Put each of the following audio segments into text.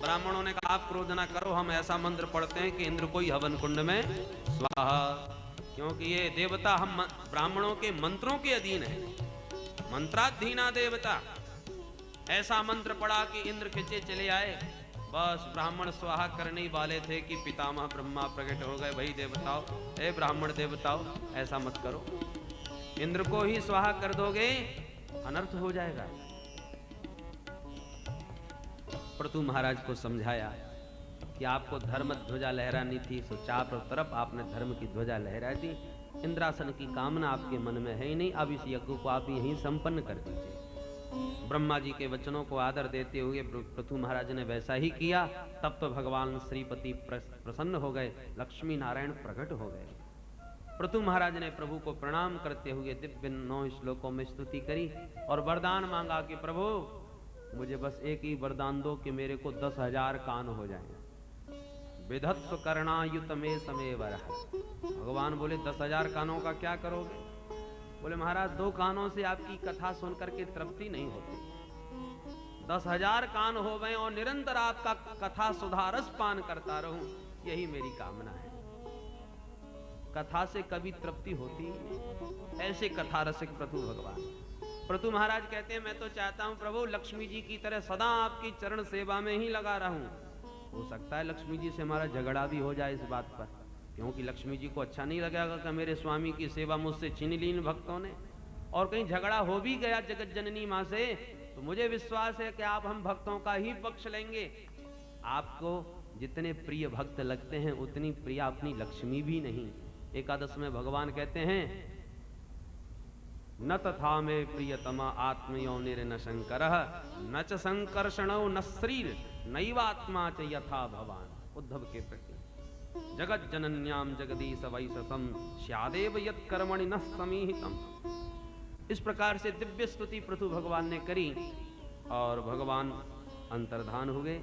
ब्राह्मणों ने कहा आप क्रोध ना करो, हम ऐसा मंत्र पढ़ते हैं कि इंद्र को ही हवन कुंड में स्वाहा, क्योंकि ये देवता हम ब्राह्मणों के मंत्रों के अधीन है, मंत्राधीना देवता। ऐसा मंत्र पड़ा कि इंद्र खिंचे चले आए। बस ब्राह्मण स्वाहा करने वाले थे कि पितामह ब्रह्मा प्रकट हो गए, भाई देवताओं, ए ब्राह्मण देवताओं, ऐसा मत करो, इंद्र को ही स्वाहा कर दोगे अनर्थ हो जाएगा। पृथु महाराज को समझाया कि आपको धर्म ध्वजा लहरानी थी, सो चारों तरफ आपने धर्म की ध्वजा लहरा दी। इंद्रासन की कामना आपके मन में है ही नहीं, अब इस यज्ञ को आप यहीं संपन्न कर दीजिए। ब्रह्मा जी के वचनों को आदर देते हुए पृथु महाराज ने वैसा ही किया। तब तो भगवान श्रीपति प्रसन्न हो गए, लक्ष्मी नारायण प्रकट हो गए। पृथु महाराज ने प्रभु को प्रणाम करते हुए दिव्य 9 श्लोकों में स्तुति करी और वरदान मांगा कि प्रभु मुझे बस एक ही वरदान दो कि मेरे को 10,000 कान हो जाएं। विधत्स्व कर्णायुत में समय वर। भगवान बोले 10,000 कानों का क्या करोगे? बोले महाराज 2 कानों से आपकी कथा सुनकर के तृप्ति नहीं होती, 10,000 कान हो गए और निरंतर आपका कथा सुधारस पान करता रहूं, यही मेरी कामना है। कथा से कभी तृप्ति होती, ऐसे कथा रसिक प्रभु भगवान। प्रभु महाराज कहते हैं मैं तो चाहता हूं प्रभु लक्ष्मी जी की तरह सदा आपकी चरण सेवा में ही लगा रहूं। हो सकता है लक्ष्मी जी से हमारा झगड़ा भी हो जाए इस बात पर, क्योंकि लक्ष्मी जी को अच्छा नहीं लगेगा कि मेरे स्वामी की सेवा मुझसे छीन ली इन भक्तों ने। और कहीं झगड़ा हो भी गया जगत जननी मां से, तो मुझे विश्वास है कि आप हम भक्तों का ही पक्ष लेंगे। आपको जितने प्रिय भक्त लगते हैं उतनी प्रिय अपनी लक्ष्मी भी नहीं। एकादश में भगवान कहते हैं न तथा में प्रियतमा आत्मयोनिर न शंकर न च संकर्षणो न शरीर नैवात्मा च यथा भवान। उद्धव के प्रति जगत जनन्याम जगदीश वैससम स्यादेव यत् कर्मणि न समीहितम। इस प्रकार से दिव्य स्तुति प्रभु भगवान ने करी और भगवान अंतर्धान हुए।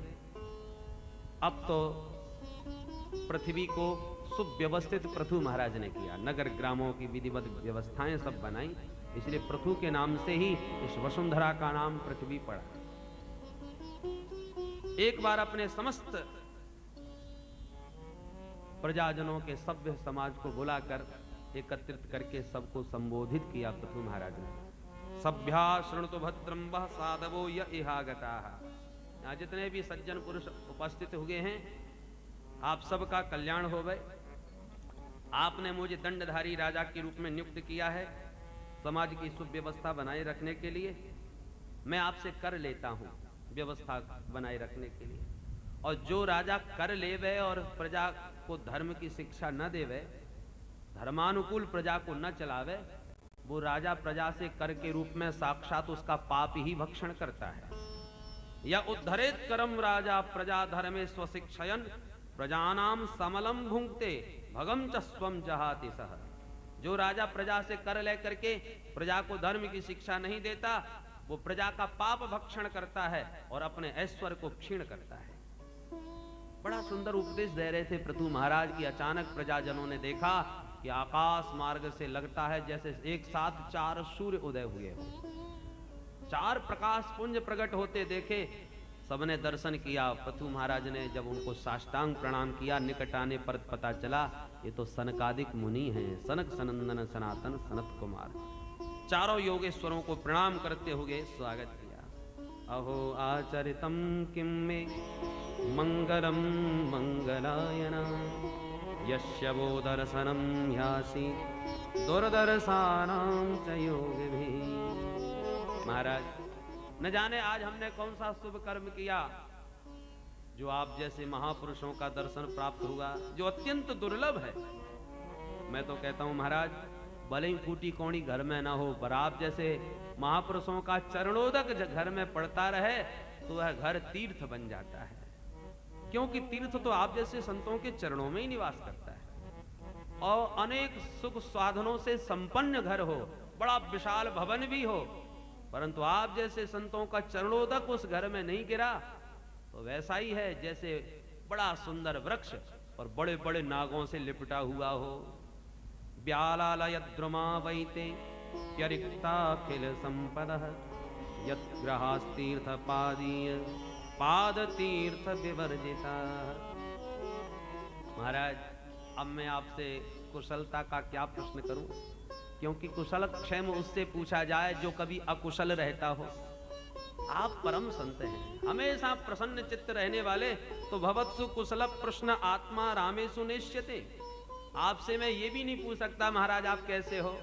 अब तो पृथ्वी को सुव्यवस्थित पृथु महाराज ने किया, नगर ग्रामों की विधिवत व्यवस्थाएं सब बनाई, इसलिए पृथु के नाम से ही इस वसुंधरा का नाम पृथ्वी पड़ा। एक बार अपने समस्त प्रजाजनों के सभ्य समाज को बुलाकर एकत्रित करके सबको संबोधित किया पृथु महाराज ने। सभ्या शृणुतु भद्रम वः साधवो य इहागताः। यहाँ जितने भी सज्जन पुरुष उपस्थित हुए हैं, आप सबका कल्याण हो गए। आपने मुझे दंडधारी राजा के रूप में नियुक्त किया है समाज की सुव्यवस्था बनाए रखने के लिए। मैं आपसे कर लेता हूं व्यवस्था बनाए रखने के लिए, और जो राजा कर लेवे और प्रजा को धर्म की शिक्षा न देवे, धर्मानुकूल प्रजा को न चलावे, वो राजा प्रजा से कर के रूप में साक्षात उसका पाप ही भक्षण करता है। या उद्धरेत करम राजा प्रजा धर्मे स्वशिक्षयन प्रजानाम समलम भुंक्ते भगम च स्वम जहाति सह। जो राजा प्रजा से कर ले करके प्रजा को धर्म की शिक्षा नहीं देता, वो प्रजा का पाप भक्षण करता है और अपने ऐश्वर्य को क्षीण करता है। बड़ा सुंदर उपदेश दे रहे थे पृथु महाराज की। अचानक प्रजाजनों ने देखा कि आकाश मार्ग से लगता है जैसे एक साथ 4 सूर्य उदय हुए हो, 4 प्रकाश पुंज प्रकट होते देखे। सबने दर्शन किया। पृथु महाराज ने जब उनको साष्टांग प्रणाम किया, निकट आने पर पता चला ये तो सनकादिक मुनि हैं, सनक सनंदन सनातन सनत कुमार। चारों योगेश्वरों को प्रणाम करते हुए स्वागत किया। अहो आचरितम किम मे मंगलम मंगलायना यस्य वो दर्शनम ह्यासि दुर्दर्शानां च योगिभिः। महाराज न जाने आज हमने कौन सा शुभ कर्म किया जो आप जैसे महापुरुषों का दर्शन प्राप्त हुआ, जो अत्यंत दुर्लभ है। मैं तो कहता हूं महाराज, भले ही फूटी कौड़ी घर में ना हो, पर आप जैसे महापुरुषों का चरणोदक घर में पड़ता रहे तो वह घर तीर्थ बन जाता है। क्योंकि तीर्थ तो आप जैसे संतों के चरणों में ही निवास करता है। और अनेक सुख साधनों से संपन्न घर हो, बड़ा विशाल भवन भी हो, परंतु आप जैसे संतों का चरणोदक उस घर में नहीं गिरा तो वैसा ही है जैसे बड़ा सुंदर वृक्ष और बड़े बड़े नागों से लिपटा हुआ हो। व्यालालयद्रुमा वैते यरिक्ताखिल संपदः यत् ग्रहास्तीर्थ पादीय पाद तीर्थ विवर्जिता। महाराज अब मैं आपसे कुशलता का क्या प्रश्न करूं, क्योंकि कुशल क्षेम उससे पूछा जाए जो कभी अकुशल रहता हो। आप परम संत हैं, हमेशा प्रसन्न चित्त रहने वाले, तो भवत्सु कुशल प्रश्न आत्मा रामेषु नेष्यते। आपसे मैं ये भी नहीं पूछ सकता महाराज आप कैसे हो,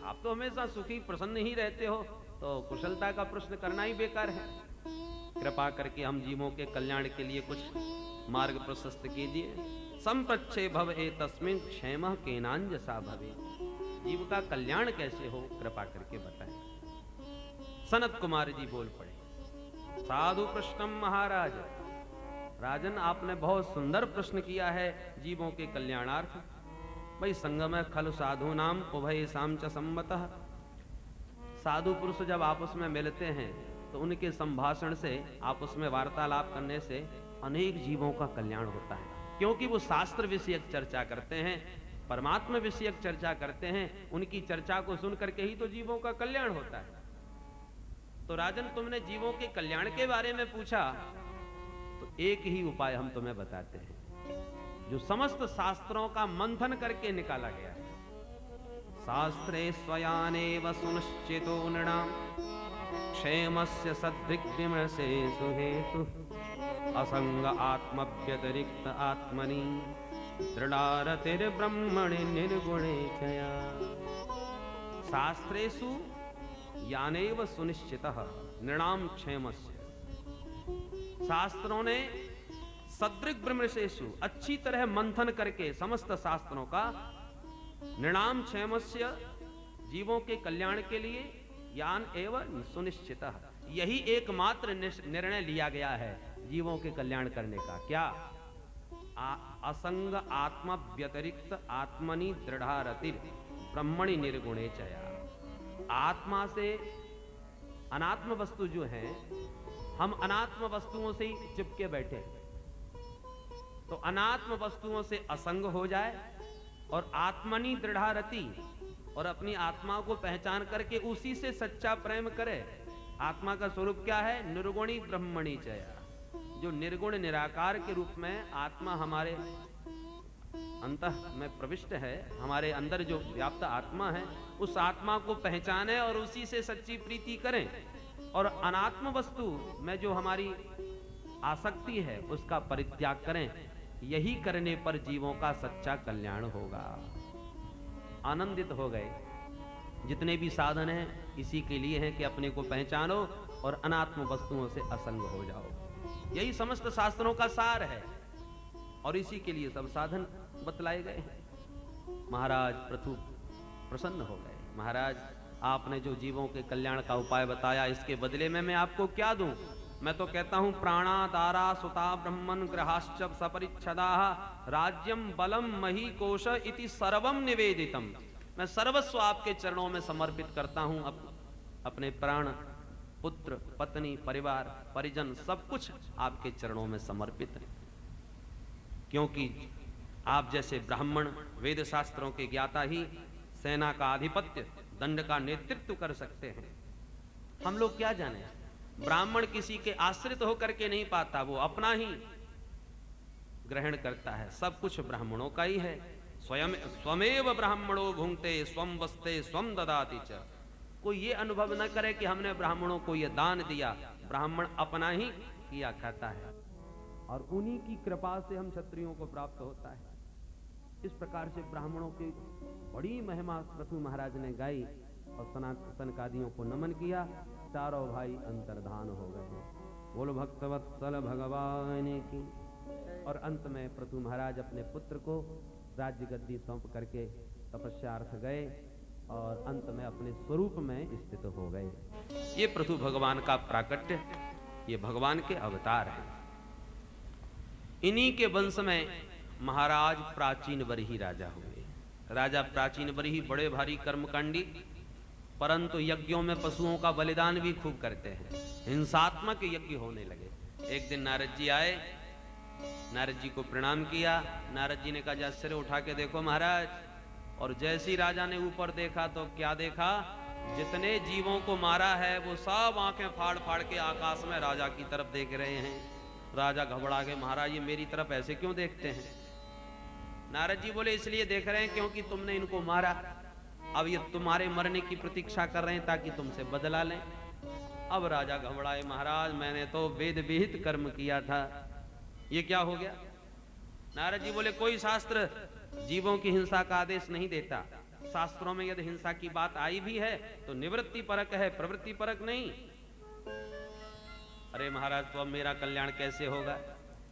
आप तो हमेशा सुखी प्रसन्न ही रहते हो, तो कुशलता का प्रश्न करना ही बेकार है। कृपा करके हम जीवों के कल्याण के लिए कुछ मार्ग प्रशस्त कीजिए। संप्रच्छे भव एतस्मिन् क्षेमः केनांजसा भवे। जीव का कल्याण कैसे हो कृपा करके बताएं। सनत कुमार जी बोल पड़े, साधु प्रश्नम महाराज। राजन आपने बहुत सुंदर प्रश्न किया है जीवों के कल्याणार्थ। भाई संगम खलु साधु नाम उभय साम च सम्मतः। साधु पुरुष जब आपस में मिलते हैं तो उनके संभाषण से, आपस में वार्तालाप करने से अनेक जीवों का कल्याण होता है, क्योंकि वो शास्त्र विषयक चर्चा करते हैं, परमात्मा विषयक चर्चा करते हैं। उनकी चर्चा को सुन करके ही तो जीवों का कल्याण होता है। तो राजन तुमने जीवों के कल्याण के बारे में पूछा, तो एक ही उपाय हम तुम्हें बताते हैं, जो समस्त शास्त्रों का मंथन करके निकाला गया है। शास्त्रे स्वयानेव सुनिश्चितो नृणाम क्षेमस्य सद्विग्विमर्शे सुहेतु असंग आत्मभ्यतिरिक्त आत्मनि दृढ़ारतिर्ब्रह्मणि निर्गुणे चया। शास्त्रेषु यानेव सुनिश्चितः नृणाम क्षेमस्य। शास्त्रों ने सदृग् ब्रह्मशेषु अच्छी तरह मंथन करके समस्त शास्त्रों का नृणाम क्षेमस्य जीवों के कल्याण के लिए यान एवं सुनिश्चितः, यही एकमात्र निर्णय लिया गया है जीवों के कल्याण करने का। क्या? असंग आत्मा व्यतिरिक्त आत्मनि दृढ़ारतिर् ब्रह्मणि निर्गुणे चया। आत्मा से अनात्म वस्तु जो है, हम अनात्म वस्तुओं से ही चिपके बैठे, तो अनात्म वस्तुओं से असंग हो जाए और आत्मनि दृढ़ारति, और अपनी आत्मा को पहचान करके उसी से सच्चा प्रेम करे। आत्मा का स्वरूप क्या है? निर्गुणी ब्रह्मणि चया। जो निर्गुण निराकार के रूप में आत्मा हमारे अंतः में प्रविष्ट है, हमारे अंदर जो व्याप्त आत्मा है, उस आत्मा को पहचाने और उसी से सच्ची प्रीति करें, और अनात्म वस्तु में जो हमारी आसक्ति है उसका परित्याग करें। यही करने पर जीवों का सच्चा कल्याण होगा। आनंदित हो गए। जितने भी साधन हैं इसी के लिए हैं कि अपने को पहचानो और अनात्म वस्तुओं से असंग हो जाओ। यही समस्त शास्त्रों का सार है और इसी के लिए सब साधन बतलाए गए हैं। महाराज पृथु प्रसन्न हो गए। महाराज आपने जो जीवों के कल्याण का उपाय बताया, इसके बदले में मैं आपको क्या दूं? मैं तो कहता हूं प्राणा दारा सुता ब्रह्मन ग्रहाश्च सपरिच्छदा राज्यम बलम मही कोश इति सर्वम निवेदितम। मैं सर्वस्व आपके चरणों में समर्पित करता हूं। अपने प्राण, पुत्र, पत्नी, परिवार, परिजन सब कुछ आपके चरणों में समर्पित है, क्योंकि आप जैसे ब्राह्मण वेद शास्त्रों के ज्ञाता ही सेना का आधिपत्य, दंड का नेतृत्व कर सकते हैं। हम लोग क्या जाने, ब्राह्मण किसी के आश्रित होकर के नहीं पाता, वो अपना ही ग्रहण करता है। सब कुछ ब्राह्मणों का ही है। स्वयं स्वमेव ब्राह्मणो भुंक्ते स्वम वस्ते स्वम ददाति च। कोई ये अनुभव न करे कि हमने ब्राह्मणों को ये दान दिया। ब्राह्मण अपना ही किया खाता है और उन्हीं की कृपा से हम क्षत्रियों को प्राप्त होता है। इस प्रकार से ब्राह्मणों की बड़ी महिमा पृथु महाराज ने गाई और सनकादियों को नमन किया। चारों भाई अंतर्धान हो गए। बोलो भक्तवत्सल भगवान की। और अंत में पृथु महाराज अपने पुत्र को राज्य गद्दी सौंप करके तपस्यार्थ गए और अंत में अपने स्वरूप में स्थित हो गए। ये पृथु भगवान का प्राकट्य, ये भगवान के अवतार हैं। इन्हीं के वंश में महाराज प्राचीन बरही राजा हुए। राजा प्राचीन बरही बड़े भारी कर्मकांडी, परंतु यज्ञों में पशुओं का बलिदान भी खूब करते हैं। हिंसात्मक यज्ञ होने लगे। एक दिन नारद जी आए, नारद जी को प्रणाम किया। नारद जी ने कहा सिर उठा के देखो महाराज। और जैसी राजा ने ऊपर देखा तो क्या देखा जितने जीवों को मारा है वो सब आंखें फाड़ फाड़ के आकाश में राजा की तरफ देख रहे हैं। राजा घबरा गए, महाराज ये मेरी तरफ ऐसे क्यों देखते हैं? नारद जी बोले इसलिए देख रहे हैं क्योंकि तुमने इनको मारा, अब ये तुम्हारे मरने की प्रतीक्षा कर रहे हैं ताकि तुमसे बदला लें। अब राजा घबराए, महाराज मैंने तो वेद विहित कर्म किया था, ये क्या हो गया? नारद जी बोले कोई शास्त्र जीवों की हिंसा का आदेश नहीं देता। शास्त्रों में यदि हिंसा की बात आई भी है तो निवृत्ति परक है, प्रवृत्ति परक नहीं। अरे महाराज तो अब मेरा कल्याण कैसे होगा?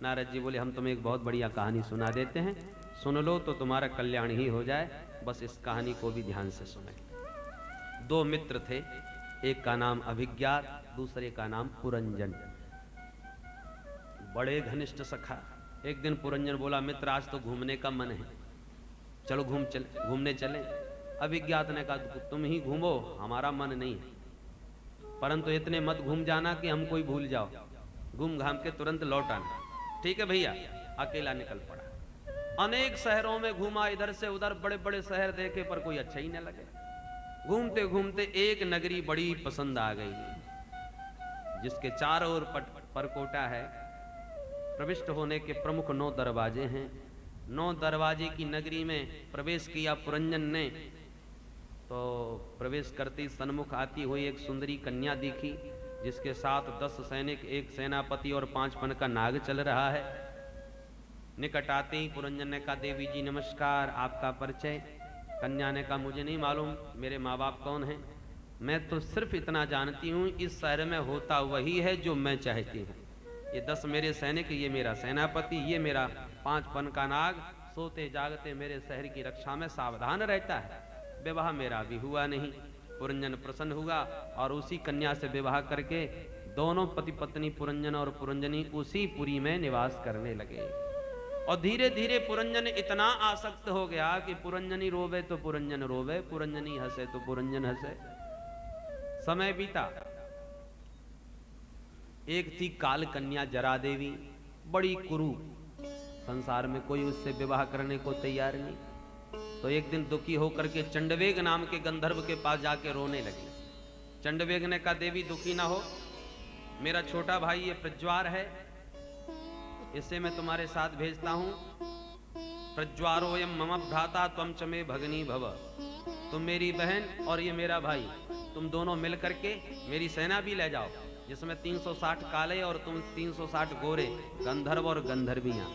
नारद जी बोले हम तुम्हें एक बहुत बढ़िया कहानी सुना देते हैं, सुन लो तो तुम्हारा कल्याण ही हो जाए, बस इस कहानी को भी ध्यान से सुने। दो मित्र थे, एक का नाम अभिज्ञात, दूसरे का नाम पुरंजन, बड़े घनिष्ठ सखा। एक दिन पुरंजन बोला मित्र आज तो घूमने का मन है, चलो घूमने चलें। अभिज्ञात ने कहा तुम ही घूमो, हमारा मन नहीं है, परंतु इतने मत घूम जाना कि हमको ही भूल जाओ, घूम घाम के तुरंत लौट आना। ठीक है भैया। अकेला निकल पड़ा, अनेक शहरों में घूमा, इधर से उधर बड़े बड़े शहर देखे पर कोई अच्छा ही न लगे। घूमते घूमते एक नगरी बड़ी पसंद आ गई, जिसके चारों ओर परकोटा है, प्रविष्ट होने के प्रमुख 9 दरवाजे हैं। 9 दरवाजे की नगरी में प्रवेश किया पुरंजन ने, तो प्रवेश करती सन्मुख आती हुई एक सुंदरी कन्या दिखी, जिसके साथ 10 सैनिक, एक सेनापति और 5 पन का नाग चल रहा है। निकट आते ही पुरंजन ने कहा देवी जी नमस्कार, आपका परिचय? कन्या ने कहा मुझे नहीं मालूम मेरे माँ बाप कौन हैं, मैं तो सिर्फ इतना जानती हूँ इस शहर में होता वही है जो मैं चाहती हूँ। ये 10 मेरे सैनिक, ये मेरा सेनापति, ये मेरा 5 पन का नाग सोते जागते मेरे शहर की रक्षा में सावधान रहता है। विवाह मेरा भी हुआ नहीं। पुरंजन प्रसन्न हुआ और उसी कन्या से विवाह करके दोनों पति पत्नी पुरंजन और पुरंजनी उसी पुरी में निवास करने लगे। और धीरे धीरे पुरंजन इतना आसक्त हो गया कि पुरंजनी रोवे तो पुरंजन रोवे, पुरंजनी हंसे तो पुरंजन हंसे। समय बीता। एक थी काल कन्या जरा देवी, बड़ी कुरूप, संसार में कोई उससे विवाह करने को तैयार नहीं। तो एक दिन दुखी होकर के चंडवेग नाम के गंधर्व के पास जाके रोने लगी। चंडवेग ने कहा देवी दुखी ना हो, मेरा छोटा भाई ये प्रज्वार है, इसे मैं तुम्हारे साथ भेजता हूं। प्रज्वारोयम मम भ्राता त्वम च मे भगनी भव, तुम मेरी बहन और ये मेरा भाई, तुम दोनों मिल करके मेरी सेना भी ले जाओ, जिसमें 360 काले और तुम 360 गोरे, गंधर्व और गंधर्वियां,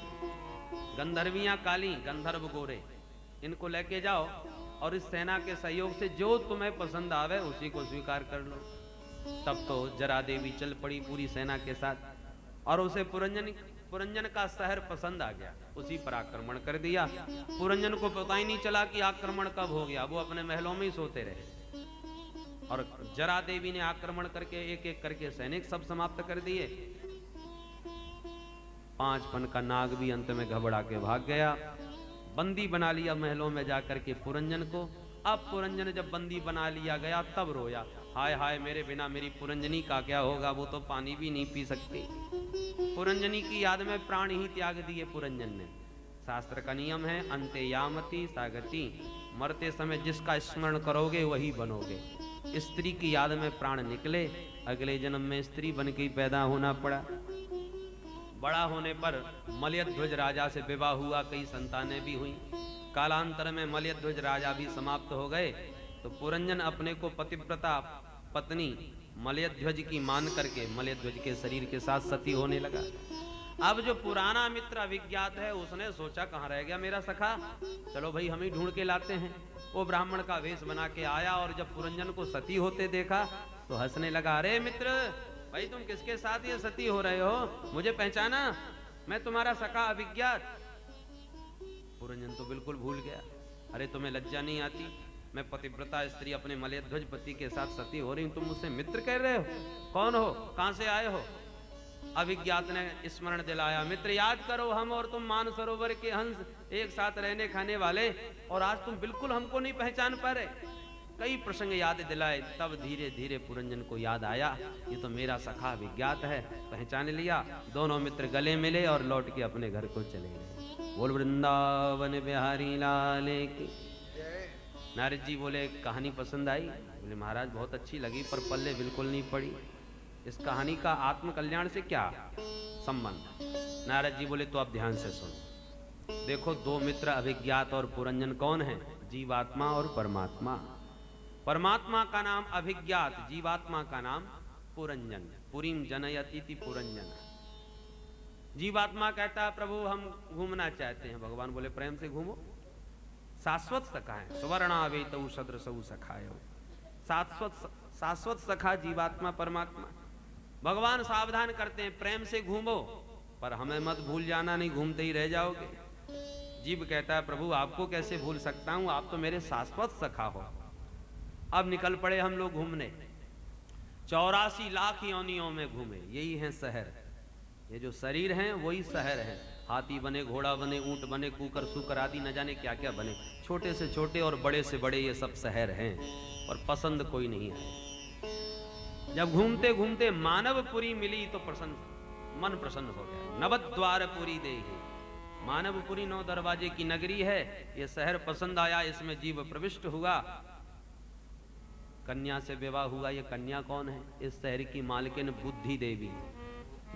गंधर्वियां काली, गंधर्व गोरे, इनको लेके जाओ और इस सेना के सहयोग से जो तुम्हें पसंद आवे उसी को स्वीकार कर लो। तब तो जरा देवी चल पड़ी पूरी सेना के साथ, और उसे पुरंजन का शहर पसंद आ गया, उसी पर आक्रमण कर दिया। पुरंजन को पता ही नहीं चला कि आक्रमण कब हो गया, वो अपने महलों में ही सोते रहे। और जरा देवी ने आक्रमण करके एक एक करके सैनिक सब समाप्त कर दिए। 5 पन का नाग भी अंत में घबरा के भाग गया, बंदी बना लिया महलों में जाकर के पुरंजन को। अब पुरंजन जब बंदी बना लिया गया तब रोया, हाय हाय मेरे बिना मेरी पुरंजनी का क्या होगा, वो तो पानी भी नहीं पी सकती। पुरंजनी की याद में प्राण ही त्याग दिए पुरंजन ने। शास्त्र का नियम है अंते यामति सागति, मरते समय जिसका स्मरण करोगे वही बनोगे। स्त्री की याद में प्राण निकले, अगले जन्म में स्त्री बन के पैदा होना पड़ा। बड़ा होने पर मलयध्वज राजा से विवाह हुआ, कई संतानें भी हुई। कालांतर में मलयध्वज राजा भी समाप्त हो गए, तो पुरंजन अपने को पतिव्रता पत्नी मलयध्वज की मान करके मलयध्वज के शरीर के साथ सती होने लगा। अब जो पुराना मित्र अभिज्ञात है उसने सोचा कहाँ रह गया मेरा सखा, चलो भाई हम ही ढूंढ के लाते हैं। वो ब्राह्मण का वेश बना के आया और जब पुरंजन को सती होते देखा तो हंसने लगा, अरे मित्र भाई तुम किसके साथ ये सती हो रहे हो, मुझे पहचाना, मैं तुम्हारा सखा अभिज्ञात। पुरंजन तो बिल्कुल भूल गया, अरे तुम्हें लज्जा नहीं आती, मैं पतिव्रता स्त्री अपने मलयध्वज पति के साथ सती हो रही हूं, तुम मुझसे मित्र कह रहे हो, कौन हो, कहां से आए हो? अभिज्ञात ने स्मरण दिलाया, मित्र याद करो हम और तुम मानसरोवर के हंस, एक साथ रहने खाने वाले, और आज तुम बिल्कुल हमको नहीं पहचान पा रहे। कई प्रसंग याद दिलाए, तब धीरे धीरे पुरंजन को याद आया ये तो मेरा सखा अभिज्ञात है, पहचान लिया। दोनों मित्र गले मिले और लौट के अपने घर को चले गए। बोल वृंदावन बिहारी लाल की। नारद जी बोले कहानी पसंद आई? बोले महाराज बहुत अच्छी लगी, पर पल्ले बिल्कुल नहीं पड़ी। इस कहानी का आत्म कल्याण से क्या संबंध? नारद जी बोले तो आप ध्यान से सुनो। देखो, दो मित्र अभिज्ञात और पुरंजन कौन है? जीवात्मा और परमात्मा। परमात्मा का नाम अभिज्ञात, जीवात्मा का नाम पुरंजन। पुरीम जनयति पुरंजन। जीवात्मा कहता है प्रभु हम घूमना चाहते हैं। भगवान बोले प्रेम से घूमो। शाश्वत सखा है, सुवर्णावेतौ सदृशौ सखायो। शाश्वत सखा जीवात्मा परमात्मा। भगवान सावधान करते हैं प्रेम से घूमो, पर हमें मत भूल जाना, नहीं घूमते ही रह जाओगे। जीव कहता है प्रभु आपको कैसे भूल सकता हूं, आप तो मेरे शाश्वत सखा हो। अब निकल पड़े हम लोग घूमने। 84 लाख योनियों में घूमे। यही है शहर। ये जो शरीर हैं वही शहर हैं। हाथी बने, घोड़ा बने, ऊंट बने, कुकर सुकर आदि न जाने क्या क्या बने। छोटे से छोटे और बड़े से बड़े ये सब शहर हैं, और पसंद कोई नहीं है। जब घूमते घूमते मानवपुरी मिली तो मन प्रसन्न हो गया। नवद्वारपुरी देहि। मानवपुरी 9 दरवाजे की नगरी है। ये शहर पसंद आया, इसमें जीव प्रविष्ट हुआ, कन्या से विवाह हुआ। ये कन्या कौन है? इस शहर की मालकिन बुद्धि देवी।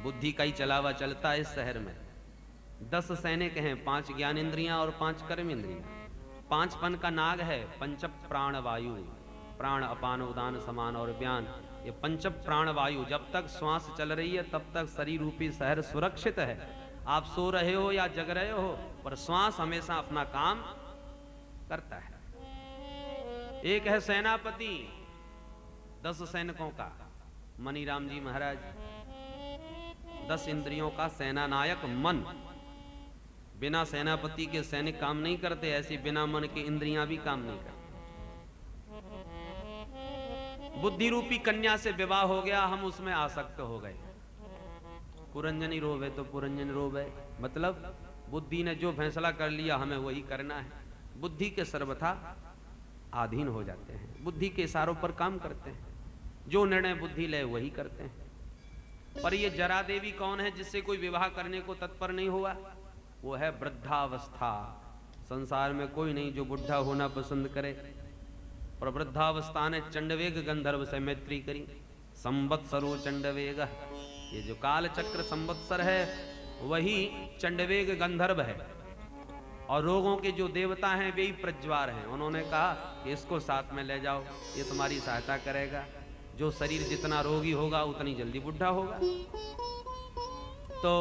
बुद्धि का ही चलावा चलता है इस शहर में। 10 सैनिक हैं, 5 ज्ञान इंद्रियां और 5 कर्म इंद्रियां। 5 पन का नाग है, पंच प्राण वायु। प्राण अपान उदान समान और व्यान। ये पंच प्राण वायु जब तक श्वास चल रही है तब तक शरीर रूपी शहर सुरक्षित है। आप सो रहे हो या जग रहे हो, पर श्वास हमेशा अपना काम करता है। एक है सेनापति 10 सैनिकों का, मनीराम जी महाराज। 10 इंद्रियों का सेना नायक मन। बिना सेनापति के सैनिक काम नहीं करते, ऐसी बिना मन के इंद्रियां भी काम नहीं करती। बुद्धि रूपी कन्या से विवाह हो गया, हम उसमें आसक्त हो गए। पुरंजनी रोवे तो पुरंजन रोवे, मतलब बुद्धि ने जो फैसला कर लिया हमें वही करना है। बुद्धि के सर्वथा अधीन हो जाते हैं, बुद्धि के इशारों पर काम करते हैं। जो निर्णय बुद्धि ले वही करते हैं। पर ये जरा देवी कौन है जिससे कोई विवाह करने को तत्पर नहीं हुआ? वो है वृद्धावस्था। संसार में कोई नहीं जो बुढ़ा होना पसंद करे। पर वृद्धावस्था ने चंडवेग गंधर्व से मैत्री करी। संवत्सरो चंडवेग। ये जो काल चक्र संवत्सर है वही चंडवेग गंधर्व है। और रोगों के जो देवता हैं वे ही प्रज्वार हैं। उन्होंने कहा कि इसको साथ में ले जाओ, ये तुम्हारी सहायता करेगा। जो शरीर जितना रोगी होगा उतनी जल्दी बुढ़ा होगा। तो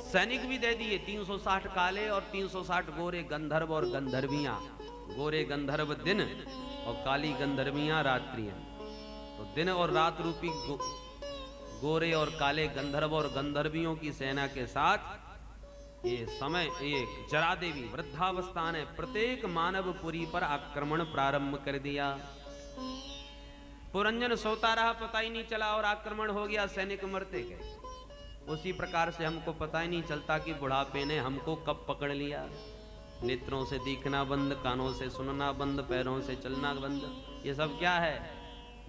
सैनिक भी दे दिए, 360 काले और 360 गोरे गंधर्व और गंधर्वियां। गोरे गंधर्व दिन और काली गंधर्वियां रात्रियां। तो दिन और रात रूपी गोरे और काले गंधर्व और गंधर्वियों की सेना के साथ ये समय एक जरा देवी वृद्धावस्था ने प्रत्येक मानवपुरी पर आक्रमण प्रारंभ कर दिया। पुरंजन सोता रहा, पता ही नहीं चला और आक्रमण हो गया, सैनिक मरते गए। उसी प्रकार से हमको पता ही नहीं चलता कि बुढ़ापे ने हमको कब पकड़ लिया। नेत्रों से दिखना बंद, कानों से सुनना बंद, पैरों से चलना बंद। ये सब क्या है?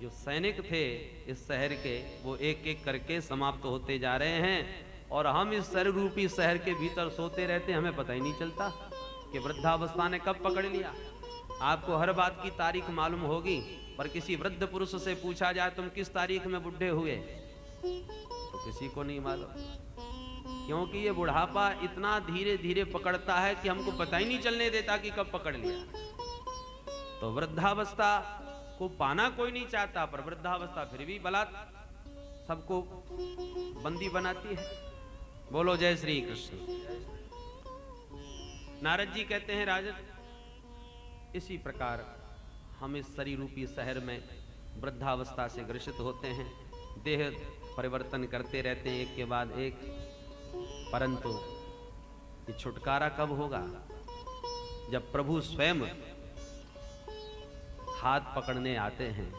जो सैनिक थे इस शहर के वो एक एक करके समाप्त होते जा रहे हैं, और हम इस शरीर रूपी शहर के भीतर सोते रहते, हमें पता ही नहीं चलता कि वृद्धावस्था ने कब पकड़ लिया। आपको हर बात की तारीख मालूम होगी, पर किसी वृद्ध पुरुष से पूछा जाए तुम किस तारीख में बुढ़े हुए, तो किसी को नहीं मालूम। क्योंकि ये बुढ़ापा इतना धीरे धीरे पकड़ता है कि हमको पता ही नहीं चलने देता कि कब पकड़ लिया। तो वृद्धावस्था को पाना कोई नहीं चाहता, पर वृद्धावस्था फिर भी बलात् सबको बंदी बनाती है। बोलो जय श्री कृष्ण। नारद जी कहते हैं राजन, इसी प्रकार हम इस शरीर रूपी शहर में वृद्धावस्था से ग्रसित होते हैं। देह परिवर्तन करते रहते हैं एक के बाद एक, परंतु ये छुटकारा कब होगा? जब प्रभु स्वयं हाथ पकड़ने आते हैं।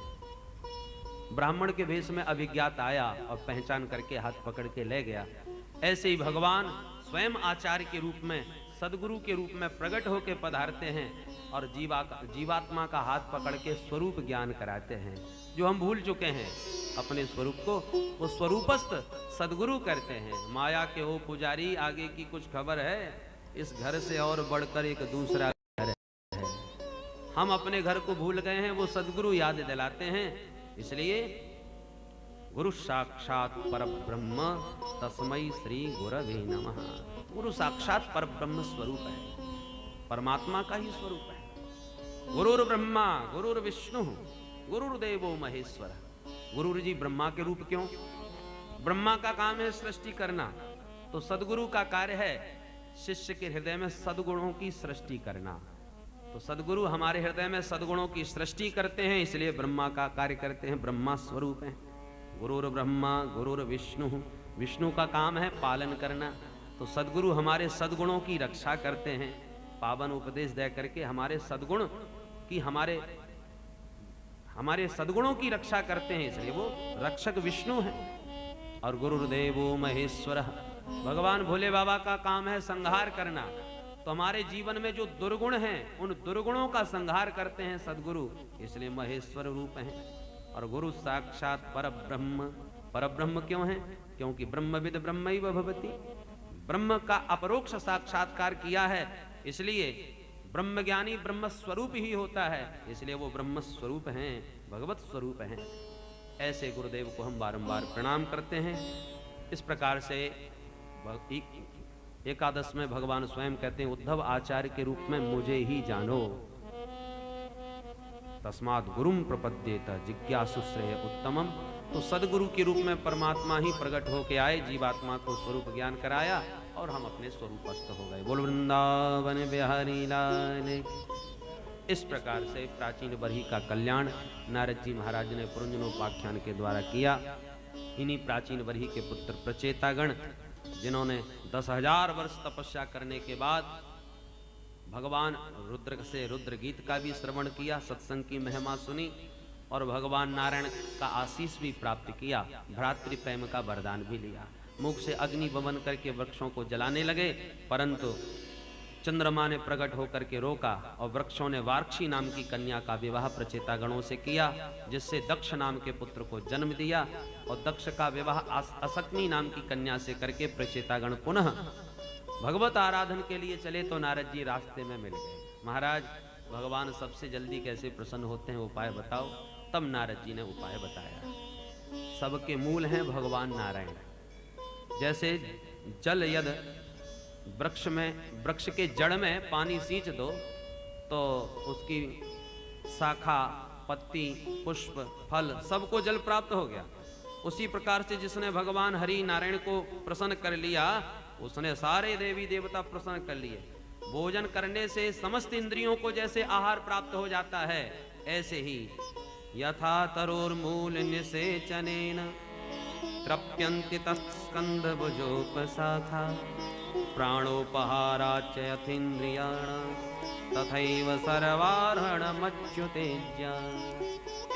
ब्राह्मण के वेश में अभिज्ञात आया और पहचान करके हाथ पकड़ के ले गया। ऐसे ही भगवान स्वयं आचार्य के रूप में, सदगुरु के रूप में प्रकट होकर पधारते हैं और जीवात्मा का हाथ पकड़ के स्वरूप ज्ञान कराते हैं। जो हम भूल चुके हैं अपने स्वरूप को, वो स्वरूपस्थ सदगुरु करते हैं। माया के हो पुजारी, आगे की कुछ खबर है? इस घर से और बढ़कर एक दूसरा घर है। हम अपने घर को भूल गए हैं, वो सदगुरु याद दिलाते हैं। इसलिए गुरु साक्षात परब्रह्म तस्मै श्री गुरवे नमः। गुरु साक्षात परब्रह्म स्वरूप है, परमात्मा का ही स्वरूप है। गुरुर ब्रह्मा गुरुर विष्णु गुरुर्देवो महेश्वर। गुरु जी ब्रह्मा के रूप क्यों? ब्रह्मा का काम है सृष्टि करना, तो सदगुरु का कार्य है शिष्य के हृदय में सदगुणों की सृष्टि करना। तो सदगुरु हमारे हृदय में सदगुणों की सृष्टि करते हैं, इसलिए ब्रह्मा का कार्य करते हैं, ब्रह्मा स्वरूप हैं। गुरुर ब्रह्मा गुरुर विष्णु, विष्णु का काम है पालन करना, तो सदगुरु हमारे सदगुणों की रक्षा करते हैं, पावन उपदेश दे करके हमारे सदगुण की हमारे सदगुणों की रक्षा करते हैं, इसलिए वो रक्षक विष्णु हैं। और गुरुर्देवो महेश्वर, भगवान भोले बाबा का काम है संहार करना, तो हमारे जीवन में जो दुर्गुण हैं उन दुर्गुणों का संहार करते हैं सदगुरु, इसलिए महेश्वर रूप हैं। और गुरु साक्षात परब्रह्म, परब्रह्म क्यों है? क्योंकि ब्रह्मविद ब्रह्मैव भवति, ब्रह्म का अपरोक्ष साक्षात्कार किया है, इसलिए ब्रह्मज्ञानी ब्रह्म स्वरूप ही होता है, इसलिए वो ब्रह्म स्वरूप हैं, भगवत स्वरूप हैं। ऐसे गुरुदेव को हम बारंबार प्रणाम करते हैं। इस प्रकार से एकादश में भगवान स्वयं कहते हैं, उद्धव आचार्य के रूप में मुझे ही जानो, तस्मात् गुरुम प्रपद्येत जिज्ञासु श्रेय उत्तमम। तो सदगुरु के रूप में परमात्मा ही प्रकट होके आए, जीवात्मा को स्वरूप ज्ञान कराया और हम अपने स्वरूपस्थ हो गए। बोल वृंदावन बिहारी लाल। इस प्रकार से प्राचीन बरही का कल्याण नारद जी महाराज ने पुरंजनोपाख्यान के द्वारा किया। इन्हीं प्राचीन बरही के पुत्र प्रचेतागण, जिन्होंने 10,000 वर्ष तपस्या करने के बाद भगवान रुद्र से रुद्र गीत का भी श्रवण किया, सत्संग की महिमा सुनी और भगवान नारायण का आशीष भी प्राप्त किया, भ्रातृ प्रेम का वरदान भी लिया। मुख से अग्नि बमन करके वृक्षों को जलाने लगे, परंतु चंद्रमा ने प्रकट होकर के रोका और वृक्षों ने वार्क्षी नाम की कन्या का विवाह प्रचेतागणों से किया, जिससे दक्ष नाम के पुत्र को जन्म दिया। और दक्ष का विवाह असक्नी नाम की कन्या से करके प्रचेतागण पुनः भगवत आराधन के लिए चले, तो नारद जी रास्ते में मिल गए। महाराज भगवान सबसे जल्दी कैसे प्रसन्न होते हैं, उपाय बताओ। तब नारद जी ने उपाय बताया। सबके मूल हैं भगवान नारायण। जैसे जल यद वृक्ष के जड़ में पानी सींच दो तो उसकी शाखा, पत्ती, पुष्प, फल सबको जल प्राप्त हो गया, उसी प्रकार से जिसने भगवान हरि नारायण को प्रसन्न कर लिया, उसने सारे देवी देवता प्रसन्न कर लिए। भोजन करने से समस्त इंद्रियों को जैसे आहार प्राप्त हो जाता है, ऐसे ही यथा तरोर्मूल निसेचनेन तृप्यन्ति तत्स्कन्धभुजोपशाखा प्राणोपहाराच्च यथेन्द्रियाणां तथैव सर्वार्हणमच्युतेज्या।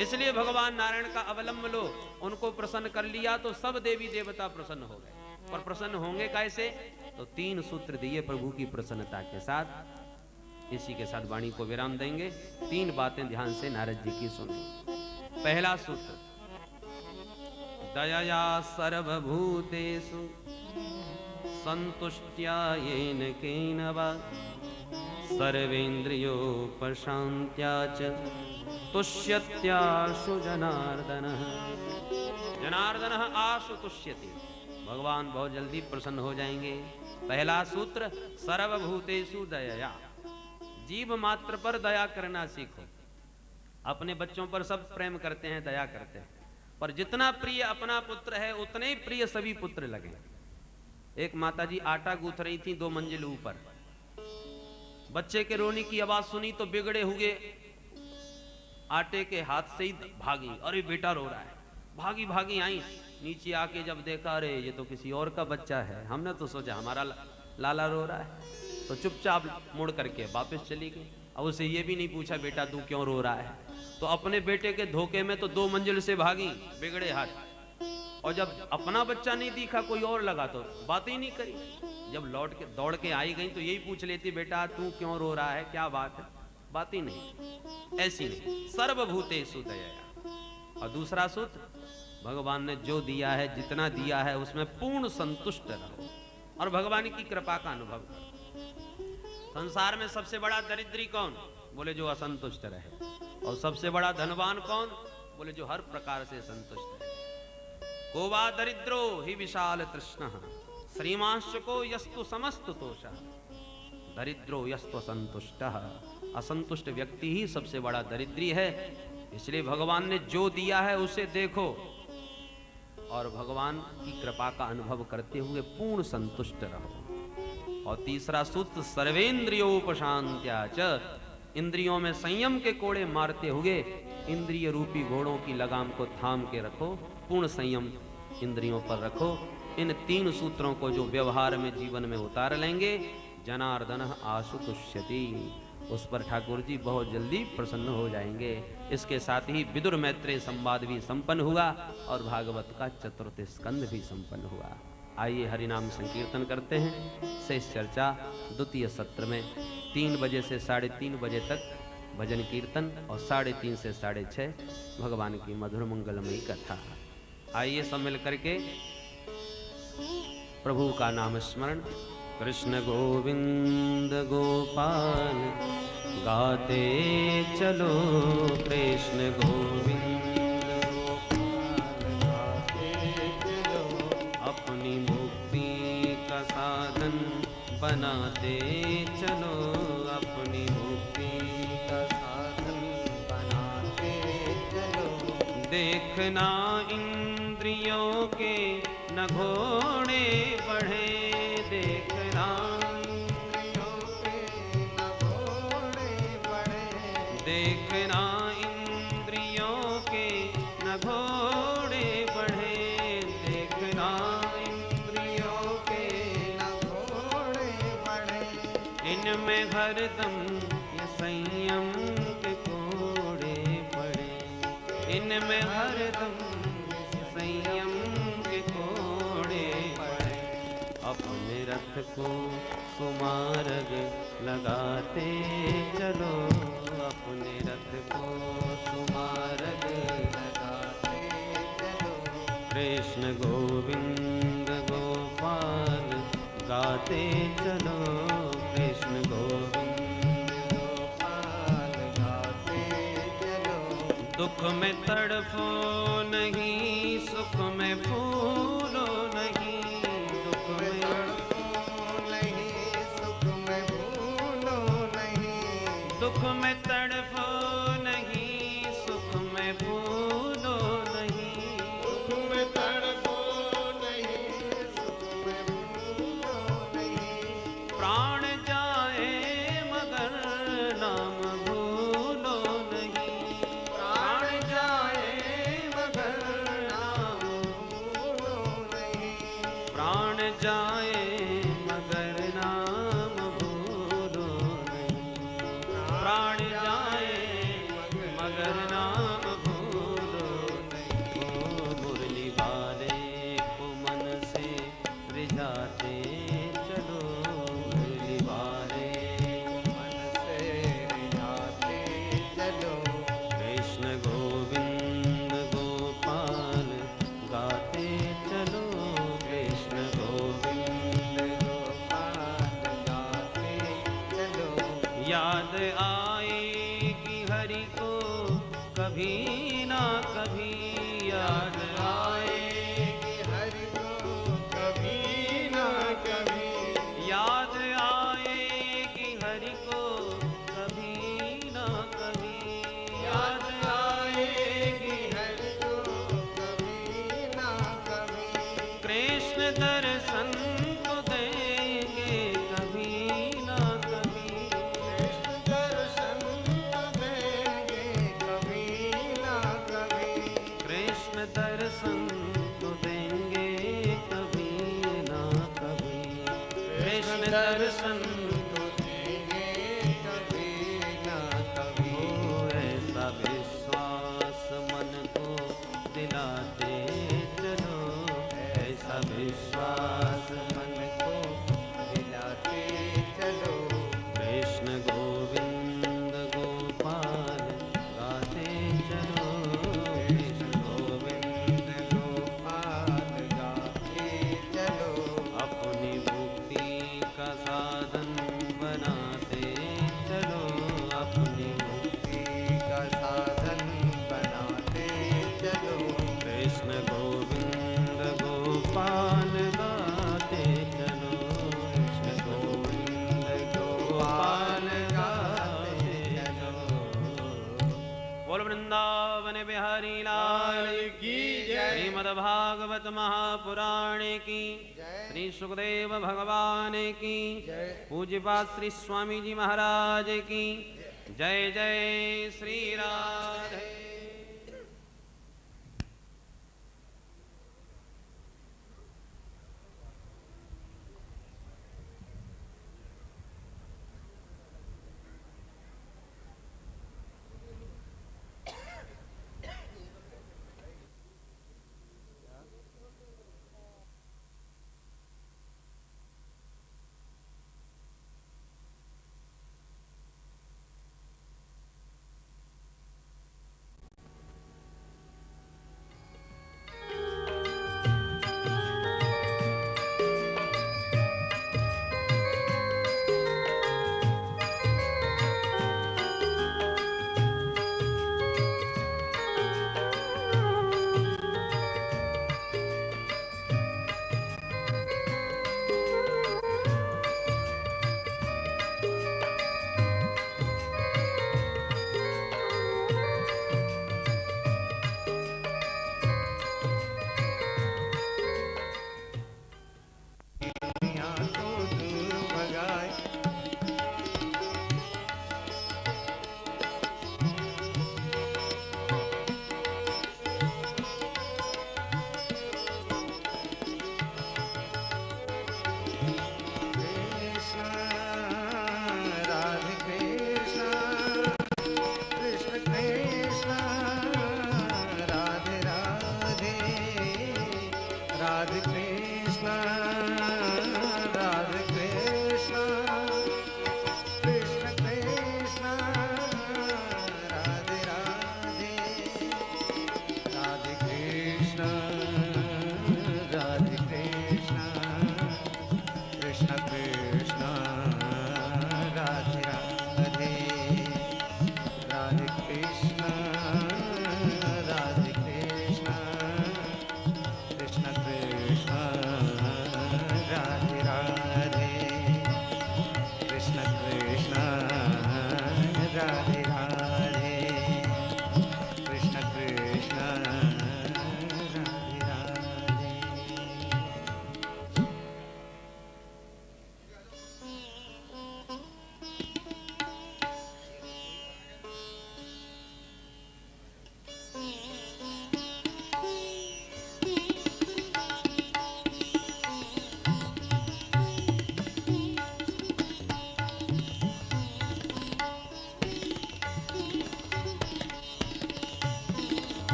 इसलिए भगवान नारायण का अवलंब लो, उनको प्रसन्न कर लिया तो सब देवी देवता प्रसन्न हो गए। और प्रसन्न होंगे कैसे? तो 3 सूत्र दिए प्रभु की प्रसन्नता के साथ। इसी के साथ वाणी को विराम देंगे। 3 बातें ध्यान से नारद जी की सुने। पहला सूत्र, दयया सर्वभूतेषु संतुष्ट्या येन केन वा सर्वेन्द्रियोपशान्त्या च तुष्यत्याशु जनार्दनः। जनार्दनः आशु तुष्यति, भगवान बहुत जल्दी प्रसन्न हो जाएंगे। पहला सूत्र, सर्वभूतेषु दयया, जीव मात्र पर दया करना सीखो। अपने बच्चों पर सब प्रेम करते हैं, दया करते हैं, पर जितना प्रिय अपना पुत्र है उतने ही प्रिय सभी पुत्र लगे। एक माताजी आटा गूंथ रही थी 2 मंजिल ऊपर, बच्चे के रोने की आवाज सुनी तो बिगड़े हुए आटे के हाथ से ही भागी, अरे बेटा रो रहा है। भागी भागी आई, नीचे आके जब देखा, अरे ये तो किसी और का बच्चा है। हमने तो सोचा हमारा लाला रो रहा है, तो चुपचाप मुड़ करके वापस चली गई। अब उसे ये भी नहीं पूछा बेटा तू क्यों रो रहा है, तो अपने बेटे के धोखे में तो 2 मंजिल से भागी बिगड़े हाथ। और जब अपना बच्चा नहीं दिखा कोई और लगा तो बात ही नहीं करी। जब लौट के दौड़ के आई गई तो यही पूछ लेती, बेटा तू क्यों रो रहा है, क्या बात है, बात ही नहीं। ऐसी नहीं, सर्वभूतेषु दयया। और दूसरा सूत्र, भगवान ने जो दिया है, जितना दिया है उसमें पूर्ण संतुष्ट रहो और भगवान की कृपा का अनुभव करो। संसार में सबसे बड़ा दरिद्री कौन? बोले जो असंतुष्ट रहे। और सबसे बड़ा धनवान कौन? बोले जो हर प्रकार से संतुष्ट है। को वा दरिद्रो ही विशाल तृष्ण श्रीमांश को यस्तु समस्त तोष दरिद्रो यस्तु संतुष्ट। असंतुष्ट व्यक्ति ही सबसे बड़ा दरिद्री है। इसलिए भगवान ने जो दिया है उसे देखो और भगवान की कृपा का अनुभव करते हुए पूर्ण संतुष्ट रहो। और तीसरा सूत्र सर्वेंद्रियोपशांत्या च, इंद्रियों में संयम के कोड़े मारते हुए इंद्रिय रूपी घोड़ों की लगाम को थाम के रखो, पूर्ण संयम इंद्रियों पर रखो। इन 3 सूत्रों को जो व्यवहार में जीवन में उतार लेंगे, जनार्दन आशु तुष्यति, उस पर ठाकुर जी बहुत जल्दी प्रसन्न हो जाएंगे। इसके साथ ही विदुर मैत्रेय संवाद भी संपन्न हुआ और भागवत का 4th स्कंद भी संपन्न हुआ। आइए हरिनाम संकीर्तन करते हैं। शेष चर्चा द्वितीय सत्र में 3 बजे से 3:30 बजे तक भजन कीर्तन और 3:30 से 6:30 भगवान की मधुर मंगलमयी कथा। आइए सब मिल करके प्रभु का नाम स्मरण। कृष्ण गोविंद गोपाल गाते चलो, कृष्ण गोविंद गोपाल गाते चलो, अपनी मुक्ति का साधन बनाते चलो, अपनी मुक्ति का साधन बनाते चलो। देखना इंद्रियों के न घोड़े बढ़े, देखना इंद्रियों के न घोड़े बढ़े, देखना इंद्रियों के न घोड़े बढ़े, देखना इंद्रियों के न घोड़े बढ़े। इनमें हरदम ये संयम के कोड़े पड़े, इनमें हरदम संयम के कोड़े पड़े। अपने रथ को सुमार्ग लगाते चलो, अपने रथ को सुमार्ग लगाते चलो, कृष्ण गोविंद गोपाल गाते चलो, कृष्ण गोविंद गोपाल गाते चलो। दुख में तड़फो नहीं, सुख में फूलो नहीं, दुख में तड़फो नहीं, सुख में फूलो नहीं, दुख में तड़फो नहीं, सुख में फूलो नहीं, दुख में तड़फो नहीं, सुख में फूलो नहीं। प्राण जाए मगर नाम भूलो नहीं, प्राण जाए मगर नाम भूलो नहीं, प्राण जाए मगर नाम भूलो नहीं, प्राण जाए मगर नाम भूलो नहीं। ओ मुरली वाले को मन से रिझाते चलो, मुरली वाले को मन से रिझाते चलो, कृष्ण गोविंद गोपाल गाते चलो, कृष्ण गोविंद गोपाल गाते चलो। याद आएगी हरि को कभी ना कभी, याद आएगी हरि को कभी ना कभी, याद आएगी हरि को कभी ना कभी, याद आएगी हरि को कभी ना कभी। कृष्ण दर्शन तो देंगे कभी ना कभी, कृष्ण दर्शन तो देंगे कभी ना कभी, कृष्ण दर्शन तो देंगे कभी ना कभी, कृष्ण दर्शन तो देंगे कभी ना कभी। ओ ऐसा विश्वास मन को दिलाते चलो, ऐसा विश्वास मन को दिलाते चलो, कृष्ण गोविंद गोपाल गाते चलो, कृष्ण गोविंद गोपाल गाते चलो। अपनी मुक्ति का साधन महापुराण की, श्री सुखदेव भगवान की, पूज्यपाद श्री स्वामी जी महाराज की जय। जय श्री राधे।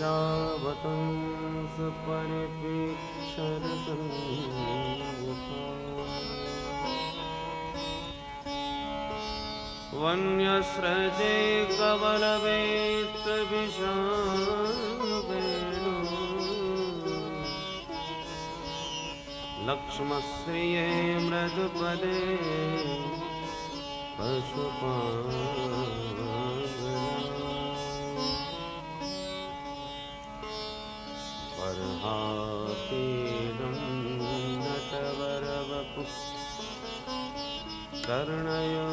प्रजावतंस परिपेक्षर वन्यस्रजे कवलवेत्र विषावेणु लक्ष्मश्रिये मृदुपदे परहातीरं नटवरवपु कर्णयो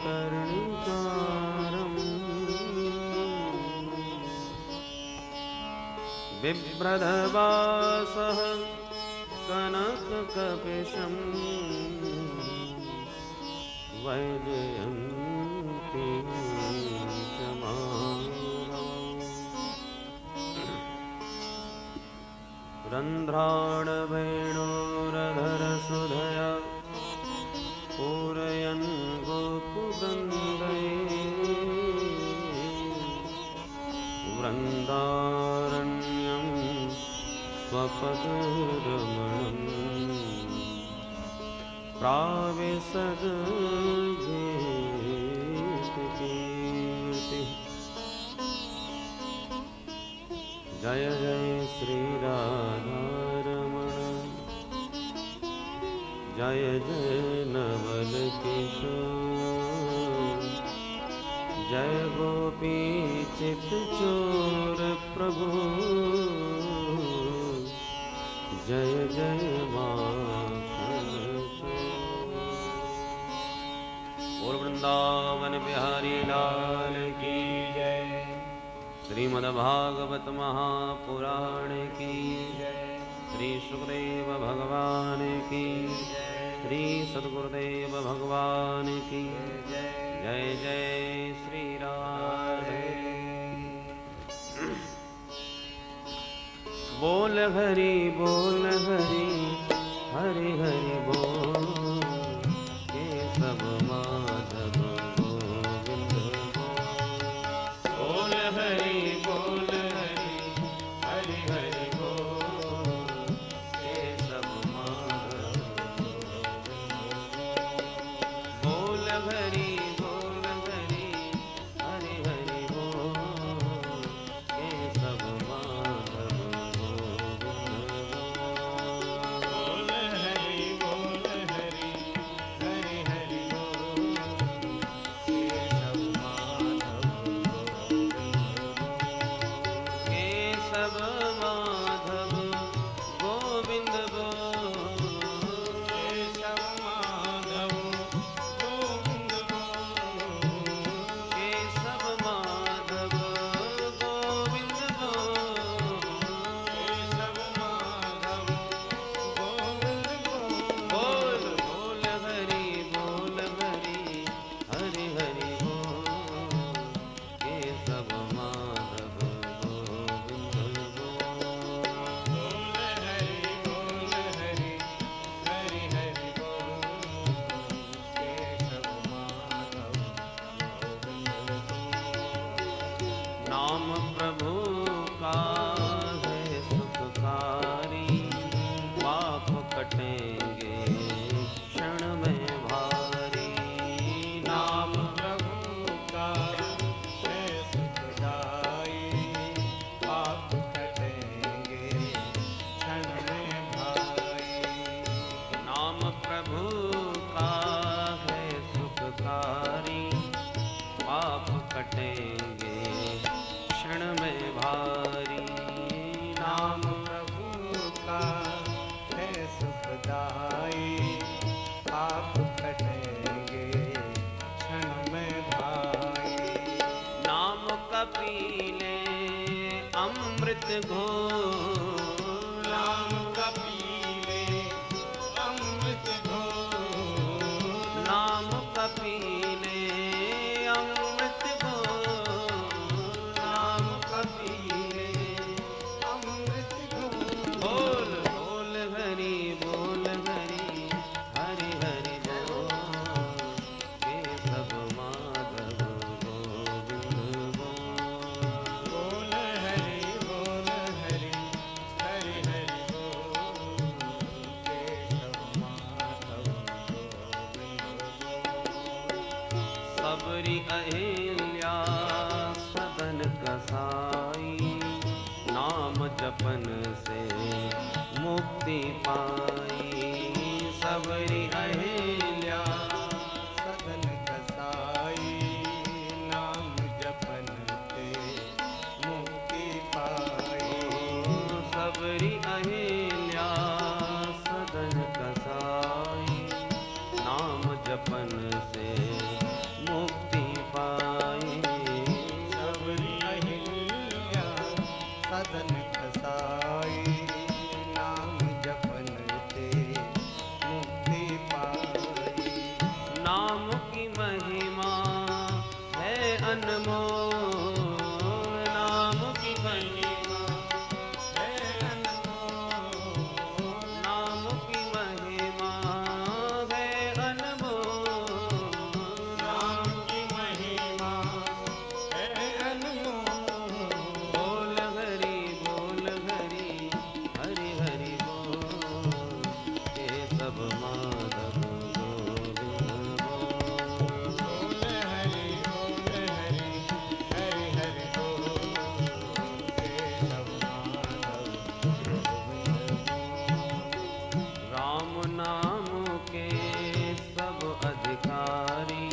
कर्णिकारम् बिभ्रदवासः कनककपिशम् वैजयन्ती च रन्ध्राणवेणोरधरसुधया पूरयन् गोपवृन्दै वृन्दारण्यं स्वपदरमणम् प्राविशद्गीतिकीर्तिः। जय जय श्री राधारमण जय जय नवल किशोर जय गोपी चित चोर प्रभु जय जय माखन चोर। बोल वृंदावन बिहारी लाल की जय। श्रीमद्भागवत महापुराण की जय। श्री सुखदेव भगवान की जय। श्री सद्गुरुदेव भगवान की जय। जय जय श्री राधे। बोल हरि हरि हरि बोल के सब माधव गोविंद बोल हरि हरि हरि बोल के सब माधव बोल हरि हरि हरि बोल के सब माधव मुक्ति पाई सबरी अहिल्या सदन कसाई नाम जपन ते मुक्ति पाई सबरी अहिल्या सदन कसाई नाम जपन से मुक्ति पाई सबरी अहिल्या सदन कसाई नाम जपन ते मुक्ति पाई नाम की महिमा है अनमोल नाम की महिमा है अनमोल नाम की महिमा है अनमोल नाम की महिमा है अनमोल बोल हरि हरि हरि बोल ये सब माधव गोविंद बोल बोल हरि हरि हरि हरि बोल के सब माधव गोविंद राम नाम के सब अधिकारी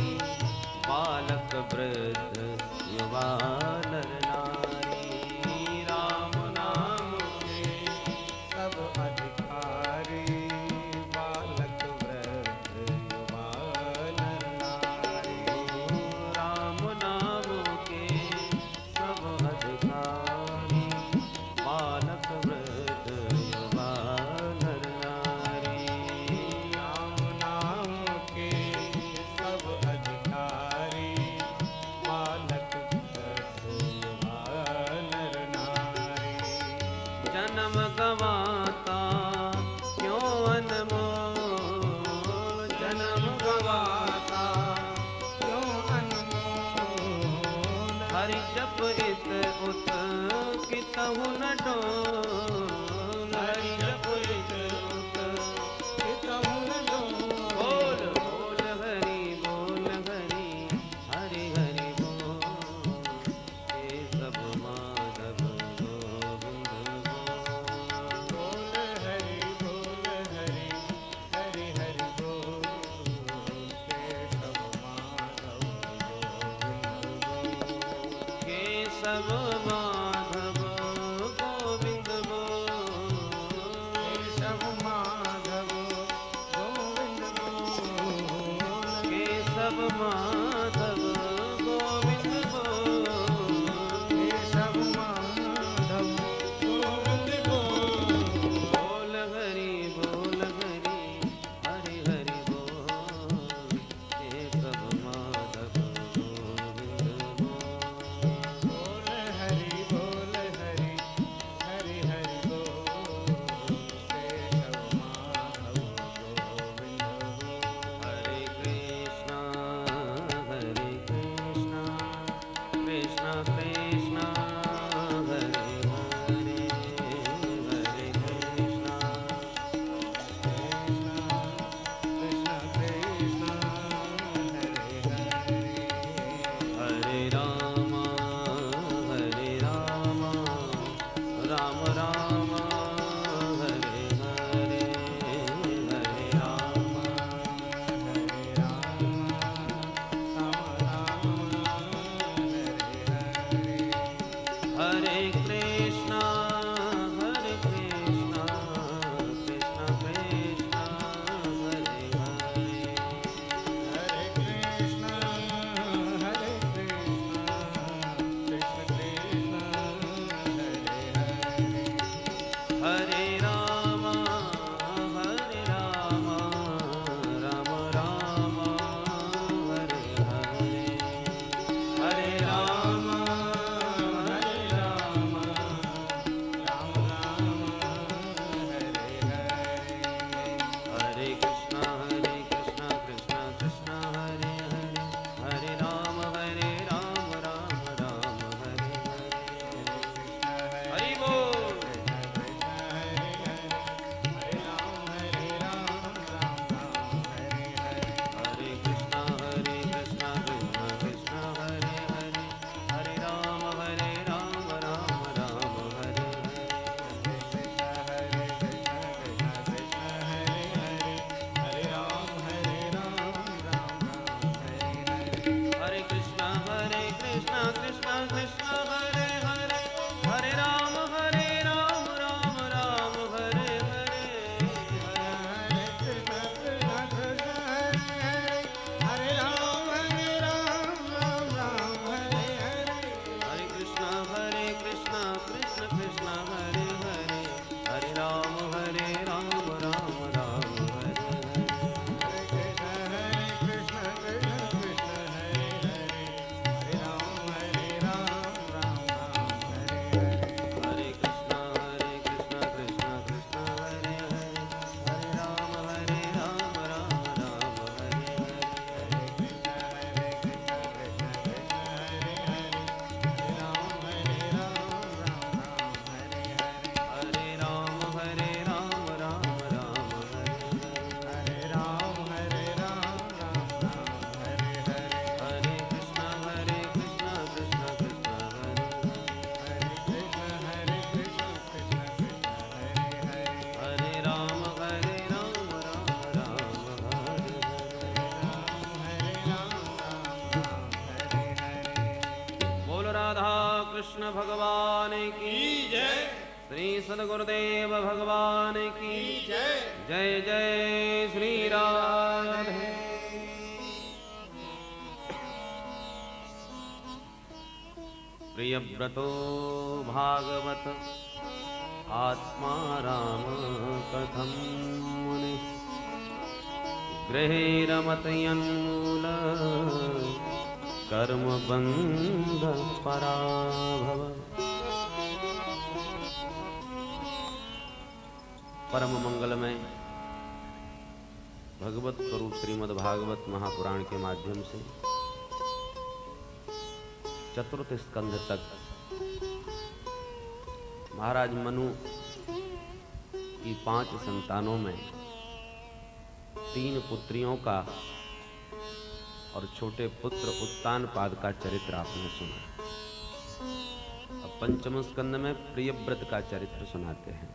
बालक वृद्ध युवा नर नारी राम नाम के सब अधिकारी बालक वृद्ध युवा नर नारी राम नाम के सब अधिकारी बालक वृद्ध युवा नर नारी राम नाम के सब अधिकारी बालक वृद्ध युवा नर नारी जन्म गवाता क्यों अनमोल जन्म गवाता क्यों अनमोल हरि जप इत उत कितहु न डोल हरि जप इत उत कितहु न बोल बोल हरि हरि हरि बोल ये सब माधव गोविंद बोल बोल हरि हरि हरि हरि बोल के सब माधव गोविंद बोल केशव माधव गोविंद केशव माधव गोविंद बोल केशव माधव गोविंद बोल केशव माधव गोविंद बोल बोल हरि हरि हरि बोल केशव माधव गोविंद बोल बोल हरि हरि हरि हरि बोल केशव माधव गोविंद बोल हरे कृष्णा कृष्णा कृष्णा कृष्णा हरे हरे हरे कृष्णा कृष्ण कृष्ण हरे हरे हरे राम राम राम हरे हरे हरे राम राम राम हरे हरे कृष्ण कृष्ण हरे हरे हरे राम राम राम हरे हरे हरे कृष्ण कृष्ण कृष्ण हरे राम राम राम हरे हरे हरे कृष्ण कृष्ण कृष्ण हरे हरे हरे राम राम राम हरे हरे हरे कृष्ण कृष्ण कृष्ण हरे हरे हरे राम राम राम हरे हरे हरे कृष्ण कृष्ण कृष्ण हरे हरे हरे राम राम राम हरे हरे हरे कृष्ण कृष्ण कृष्ण हरे हरे हरे राम राम हरे हरे हरे राम राम राम हरे हरे हरे राम राम हरे हरे हरे कृष्ण कृष्ण कृष्ण हरे हरे कृष्ण कृष्ण कृष्ण हरे हरे हरे राम राम राम हरे हरे राम हरे हरे बोल राधा कृष्ण भगवान की जय श्री सद्गुरुदेव भगवान की जय जय जय श्री राधे प्रियव्रतो भागवत आत्मा राम कथं मुनि गृहे रमतयन्मूल कर्म बंध पराभव। परम मंगलमय भगवत स्वरूप श्रीमद् भागवत महापुराण के माध्यम से चतुर्थ स्कंध तक महाराज मनु की 5 संतानों में 3 पुत्रियों का और छोटे पुत्र उत्तानपाद का चरित्र आपने सुना। अब पंचम स्कंद में प्रियव्रत का चरित्र सुनाते हैं।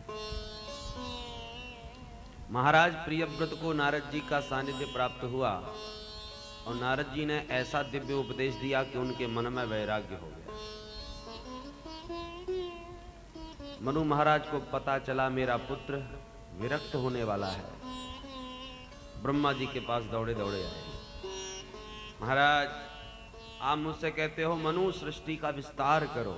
महाराज प्रियव्रत को नारद जी का सानिध्य प्राप्त हुआ और नारद जी ने ऐसा दिव्य उपदेश दिया कि उनके मन में वैराग्य हो गया। मनु महाराज को पता चला मेरा पुत्र विरक्त होने वाला है। ब्रह्मा जी के पास दौड़े दौड़े आए। महाराज आप मुझसे कहते हो मनु सृष्टि का विस्तार करो,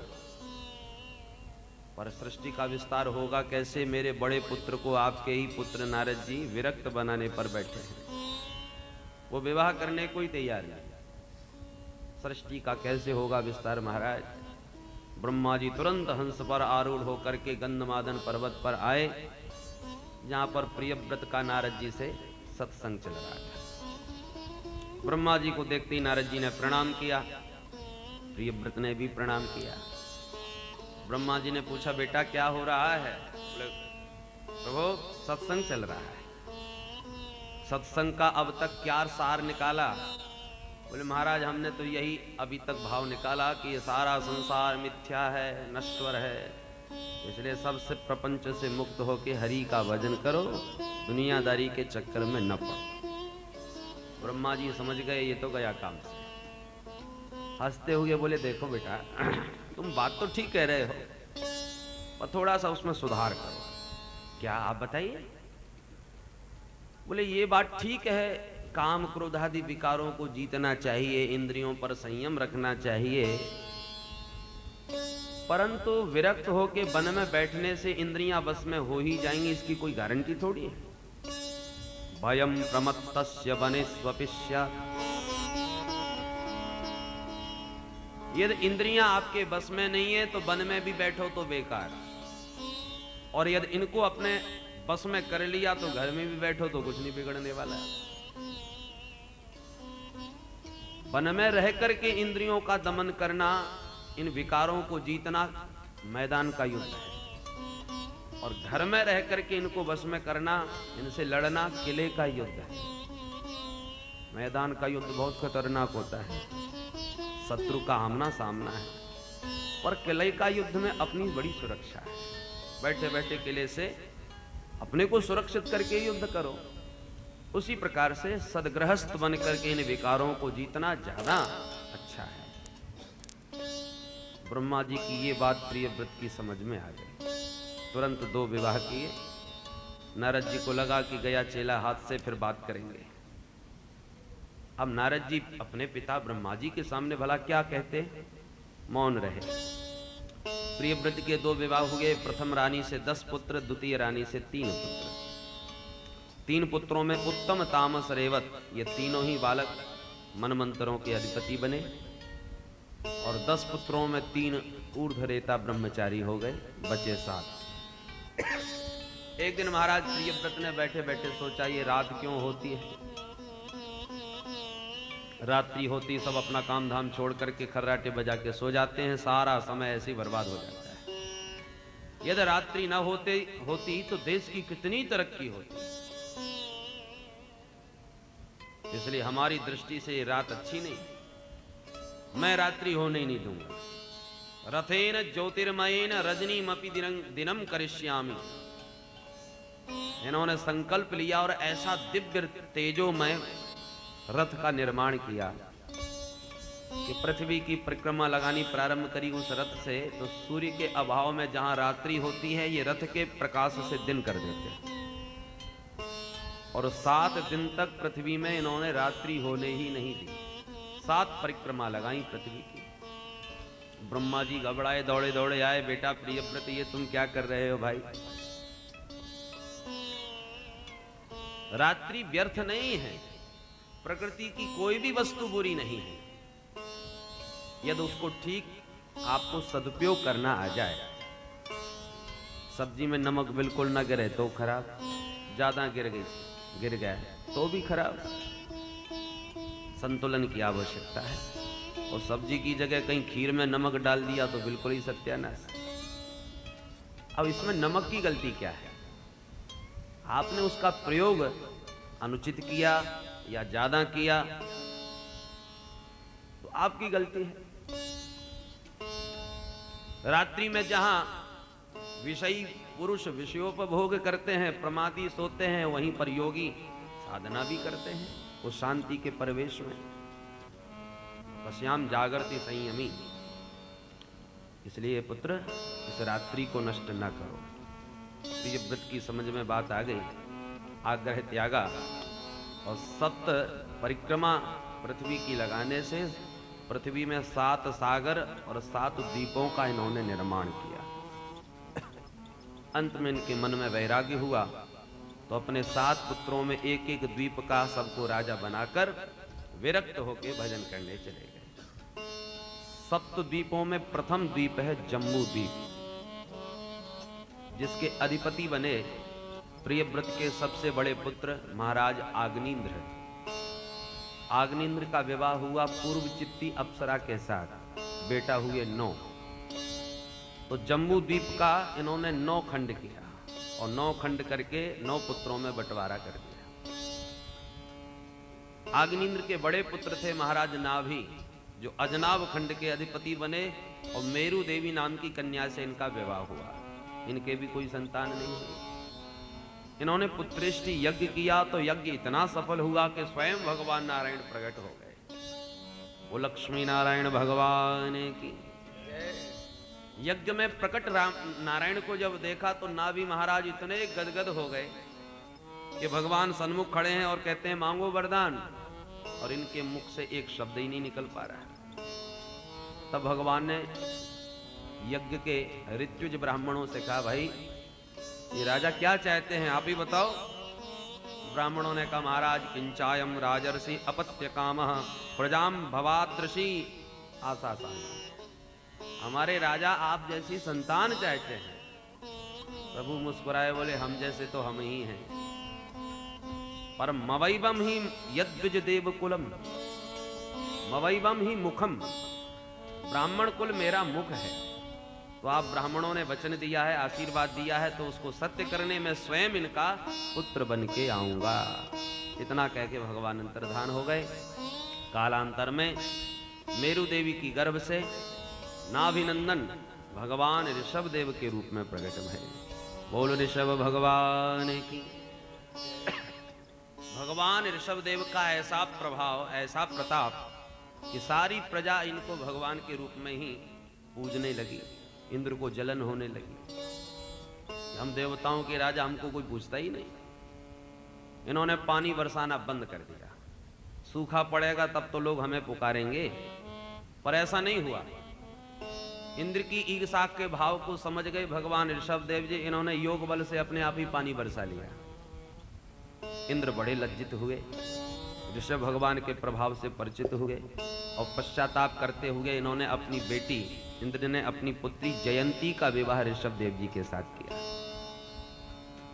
पर सृष्टि का विस्तार होगा कैसे? मेरे बड़े पुत्र को आपके ही पुत्र नारद जी विरक्त बनाने पर बैठे हैं। वो विवाह करने को ही तैयार नहीं। सृष्टि का कैसे होगा विस्तार? महाराज ब्रह्मा जी तुरंत हंस पर आरूढ़ होकर के गंधमादन पर्वत पर आए, जहां पर प्रियव्रत का नारद जी से सत्संग चल रहा था। ब्रह्मा जी को देखते ही नारद जी ने प्रणाम किया, प्रियव्रत ने भी प्रणाम किया। ब्रह्मा जी ने पूछा बेटा क्या हो रहा है? बोले प्रभु सत्संग चल रहा है। सत्संग का अब तक क्या सार निकाला? बोले महाराज हमने तो यही अभी तक भाव निकाला कि ये सारा संसार मिथ्या है, नश्वर है, इसलिए सबसे प्रपंच से मुक्त होके हरि का भजन करो, दुनियादारी के चक्कर में न पड़ो। ब्रह्मा जी समझ गए ये तो गया काम से। हंसते हुए बोले देखो बेटा तुम बात तो ठीक कह रहे हो, पर थोड़ा सा उसमें सुधार करो। क्या आप बताइए? बोले ये बात ठीक है, काम क्रोध आदि विकारों को जीतना चाहिए, इंद्रियों पर संयम रखना चाहिए, परंतु विरक्त होके वन में बैठने से इंद्रियां बस में हो ही जाएंगी, इसकी कोई गारंटी थोड़ी है। भयं प्रमत्तस्य वनेष्वपि स्यात्। यदि इंद्रियां आपके बस में नहीं है तो वन में भी बैठो तो बेकार, और यदि इनको अपने बस में कर लिया तो घर में भी बैठो तो कुछ नहीं बिगड़ने वाला है। वन में रह करके इंद्रियों का दमन करना, इन विकारों को जीतना मैदान का युद्ध है, और घर में रह करके इनको बस में करना, इनसे लड़ना किले का युद्ध है। मैदान का युद्ध बहुत खतरनाक होता है, शत्रु का आमना सामना है, पर किले का युद्ध में अपनी बड़ी सुरक्षा है। बैठे बैठे किले से अपने को सुरक्षित करके युद्ध करो। उसी प्रकार से सदगृहस्थ बन करके इन विकारों को जीतना ज्यादा अच्छा है। ब्रह्मा जी की ये बात प्रियव्रत की समझ में आ गई। तुरंत 2 विवाह किए। नारद जी को लगा कि गया चेला हाथ से, फिर बात करेंगे। अब नारद जी अपने पिता ब्रह्मा जी के सामने भला क्या कहते, मौन रहे। प्रियव्रत के 2 विवाह हुए। प्रथम रानी से 10 पुत्र, द्वितीय रानी से 3 पुत्र। 3 पुत्रों में उत्तम, तामस, रेवत, ये तीनों ही बालक मनमंत्रों के अधिपति बने। और 10 पुत्रों में 3 ऊर्ध्वरेता ब्रह्मचारी हो गए, बचे 7। एक दिन महाराज प्रियव्रत ने बैठे बैठे सोचा, ये रात क्यों होती है। रात्रि होती, सब अपना काम धाम छोड़ करके खर्राटे बजा के सो जाते हैं, सारा समय ऐसे ही बर्बाद हो जाता है। यदि रात्रि न होती तो देश की कितनी तरक्की होती। इसलिए हमारी दृष्टि से ये रात अच्छी नहीं, मैं रात्रि होने ही नहीं दूंगा। रथेन ज्योतिर्मयेन रजनीमपि दिनम करिष्यामि। इन्होंने संकल्प लिया और ऐसा दिव्य तेजोमय रथ का निर्माण किया कि पृथ्वी की परिक्रमा लगानी प्रारंभ करी उस रथ से, तो सूर्य के अभाव में जहां रात्रि होती है, ये रथ के प्रकाश से दिन कर देते हैं। और 7 दिन तक पृथ्वी में इन्होंने रात्रि होने ही नहीं दी। 7 परिक्रमा लगाई पृथ्वी की। ब्रह्मा जी घबराए, दौड़े दौड़े आए, बेटा प्रियव्रत ये तुम क्या कर रहे हो भाई। रात्रि व्यर्थ नहीं है, प्रकृति की कोई भी वस्तु बुरी नहीं है, यदि उसको ठीक आपको सदुपयोग करना आ जाए। सब्जी में नमक बिल्कुल ना गिरे तो खराब, ज्यादा गिर गया तो भी खराब। संतुलन की आवश्यकता है। और सब्जी की जगह कहीं खीर में नमक डाल दिया तो बिल्कुल ही सत्यानाश। अब इसमें नमक की गलती क्या है, आपने उसका प्रयोग अनुचित किया या ज्यादा किया तो आपकी गलती है। रात्रि में जहां विषयी पुरुष विषयोपभोग करते हैं, प्रमादी सोते हैं, वहीं पर योगी साधना भी करते हैं उस शांति के परिवेश में। पश्याम जागृति संयमी। इसलिए पुत्र इस रात्रि को नष्ट न करो। प्रियव्रत की समझ में बात आ गई, आग्रह त्यागा और 7 परिक्रमा पृथ्वी की लगाने से पृथ्वी में 7 सागर और 7 द्वीपों का इन्होंने निर्माण किया। अंत में इनके मन में वैराग्य हुआ तो अपने 7 पुत्रों में एक एक द्वीप का सबको राजा बनाकर विरक्त होकर भजन करने चले गए। 7 द्वीपों में प्रथम द्वीप है जम्बू द्वीप, जिसके अधिपति बने प्रियव्रत के सबसे बड़े पुत्र महाराज आग्नेन्द्र। आग्नेन्द्र का विवाह हुआ पूर्व चित्ती अप्सरा के साथ, बेटा हुए 9। तो जम्बू द्वीप का इन्होंने 9 खंड किया और 9 खंड करके 9 पुत्रों में बंटवारा कर दिया। आग्नेन्द्र के बड़े पुत्र थे महाराज नाभि, जो अजनाभ खंड के अधिपति बने और मेरू देवी नाम की कन्या से इनका विवाह हुआ। इनके भी कोई संतान नहीं हुई। इन्होंने पुत्रेष्टि यज्ञ किया तो यज्ञ इतना सफल हुआ कि स्वयं भगवान नारायण प्रकट हो गए। वो लक्ष्मी नारायण भगवान की। यज्ञ में प्रकट नारायण को जब देखा तो नाभि महाराज इतने गदगद हो गए कि भगवान सन्मुख खड़े हैं और कहते हैं मांगो वरदान, और इनके मुख से एक शब्द ही नहीं निकल पा रहा है। तब भगवान ने यज्ञ के ऋत्विज ब्राह्मणों से कहा, भाई ये राजा क्या चाहते हैं, आप ही बताओ। ब्राह्मणों ने कहा, महाराज किंचायम राजर्षि अपत्य कामः प्रजाम भवादृषि आशा साम। हमारे राजा आप जैसी संतान चाहते हैं। प्रभु मुस्कुराए बोले, हम जैसे तो हम ही हैं, पर मवैवम ही यद्विज देव कुलम मवैवम ही मुखम। ब्राह्मण कुल मेरा मुख है। तो आप ब्राह्मणों ने वचन दिया है, आशीर्वाद दिया है, तो उसको सत्य करने में स्वयं इनका पुत्र बन के आऊंगा। इतना कह के भगवान अंतर्धान हो गए। कालांतर में मेरू देवी की गर्भ से नाभिनंदन भगवान ऋषभ देव के रूप में प्रकट भये। बोलो ऋषभ भगवान की। भगवान ऋषभ देव का ऐसा प्रभाव, ऐसा प्रताप कि सारी प्रजा इनको भगवान के रूप में ही पूजने लगी, इंद्र को जलन होने लगी। हम देवताओं के राजा, हमको कोई पूछता ही नहीं। इन्होंने पानी बरसाना बंद कर दिया। सूखा पड़ेगा तब तो लोग हमें पुकारेंगे, पर ऐसा नहीं हुआ। इंद्र की ईर्ष्या के भाव को समझ गए भगवान ऋषभ देव जी, इन्होंने योग बल से अपने आप ही पानी बरसा लिया। इंद्र बड़े लज्जित हुए, ऋषभ भगवान के प्रभाव से परिचित हुए और पश्चाताप करते हुए इन्होंने अपनी बेटी, इंद्र ने अपनी पुत्री जयंती का विवाह ऋषभ देव जी के साथ किया।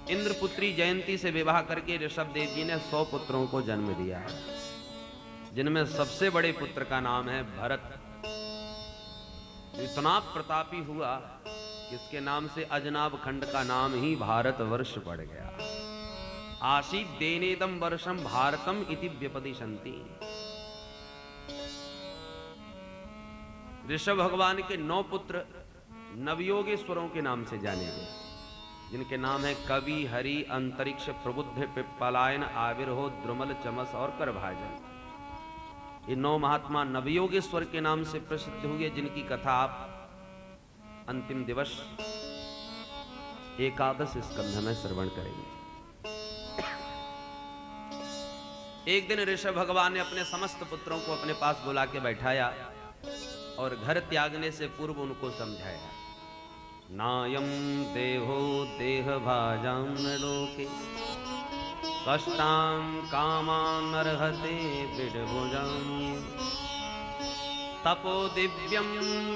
इंद्र पुत्री जयंती से विवाह करके ऋषभ देव जी ने 100 पुत्रों को जन्म दिया है, जिनमें सबसे बड़े पुत्र का नाम है भरत। इतना प्रतापी हुआ कि इसके नाम से अजनाब खंड का नाम ही भारत वर्ष पड़ गया। आसीत देनेदम वर्षम भारतम इति व्यपदिशन्ति। ऋषभ भगवान के 9 पुत्र नवयोगेश्वरों के नाम से जाने गए, जिनके नाम है कवि, हरि, अंतरिक्ष, प्रबुद्ध, पिप्पलायन, आविर्हो, द्रुमल, चमस और करभाजन। ये 9 महात्मा नवयोगेश्वर के नाम से प्रसिद्ध हुए, जिनकी कथा आप अंतिम दिवस एकादश स्कंध में श्रवण करेंगे। एक दिन ऋषभ भगवान ने अपने समस्त पुत्रों को अपने पास बुला के बैठाया और घर त्यागने से पूर्व उनको समझाया। नायम देहो देह भाजाम लोके कष्टाम कामान अर्हते विडभुजाम तपो दिव्यम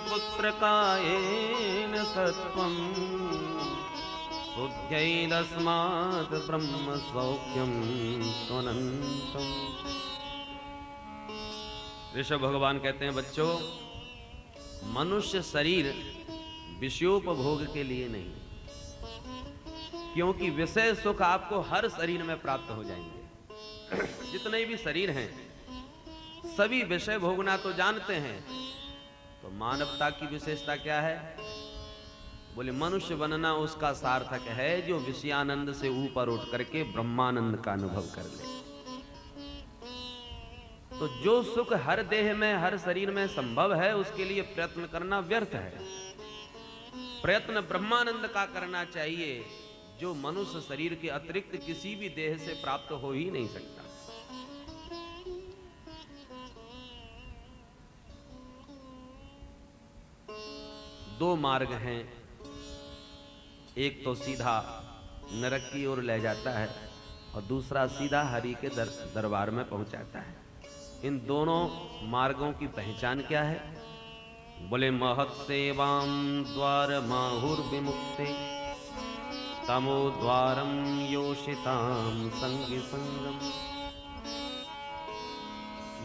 पुत्र कायेन सत्वम शुद्ध्यैदस्मात् ब्रह्म सौख्यम त्वनन्तम। ऋषभ भगवान कहते हैं, बच्चों, मनुष्य शरीर विषयोपभोग के लिए नहीं, क्योंकि विषय सुख आपको हर शरीर में प्राप्त हो जाएंगे। जितने भी शरीर हैं सभी विषय भोगना तो जानते हैं। तो मानवता की विशेषता क्या है? बोले मनुष्य बनना उसका सार्थक है जो विषयानंद से ऊपर उठ करके ब्रह्मानंद का अनुभव कर ले। तो जो सुख हर देह में, हर शरीर में संभव है, उसके लिए प्रयत्न करना व्यर्थ है। प्रयत्न ब्रह्मानंद का करना चाहिए, जो मनुष्य शरीर के अतिरिक्त किसी भी देह से प्राप्त हो ही नहीं सकता। दो मार्ग हैं, एक तो सीधा नरक की ओर ले जाता है और दूसरा सीधा हरि के दरबार में पहुंचाता है। इन दोनों मार्गों की पहचान क्या है? बोले महत सेवाम द्वार माहुर विमुक्ते तमो द्वारम योषिताम संग संगम।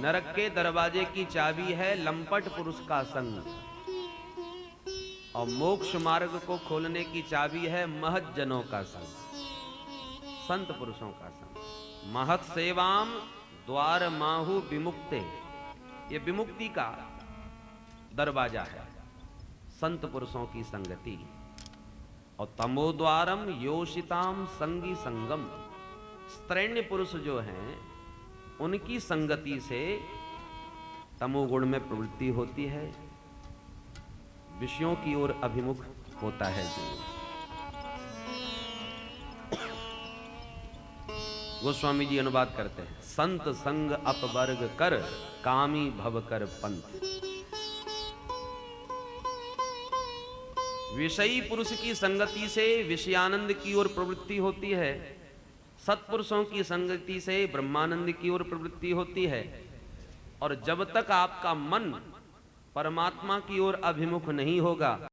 नरक के दरवाजे की चाबी है लंपट पुरुष का संग, और मोक्ष मार्ग को खोलने की चाबी है महत जनों का संग, संत पुरुषों का संग। महत सेवाम द्वार माहु विमुक्ते, ये विमुक्ति का दरवाजा है, संत पुरुषों की संगति। और तमोद्वारम योषिताम संगी संगम, स्त्रैण्य पुरुष जो हैं उनकी संगति से तमोगुण में प्रवृत्ति होती है, विषयों की ओर अभिमुख होता है जीव। गोस्वामी जी अनुवाद करते हैं, संत संग अपवर्ग कर कामी भव कर पंथ। विषयी पुरुष की संगति से विषयानंद की ओर प्रवृत्ति होती है, सत्पुरुषों की संगति से ब्रह्मानंद की ओर प्रवृत्ति होती है। और जब तक आपका मन परमात्मा की ओर अभिमुख नहीं होगा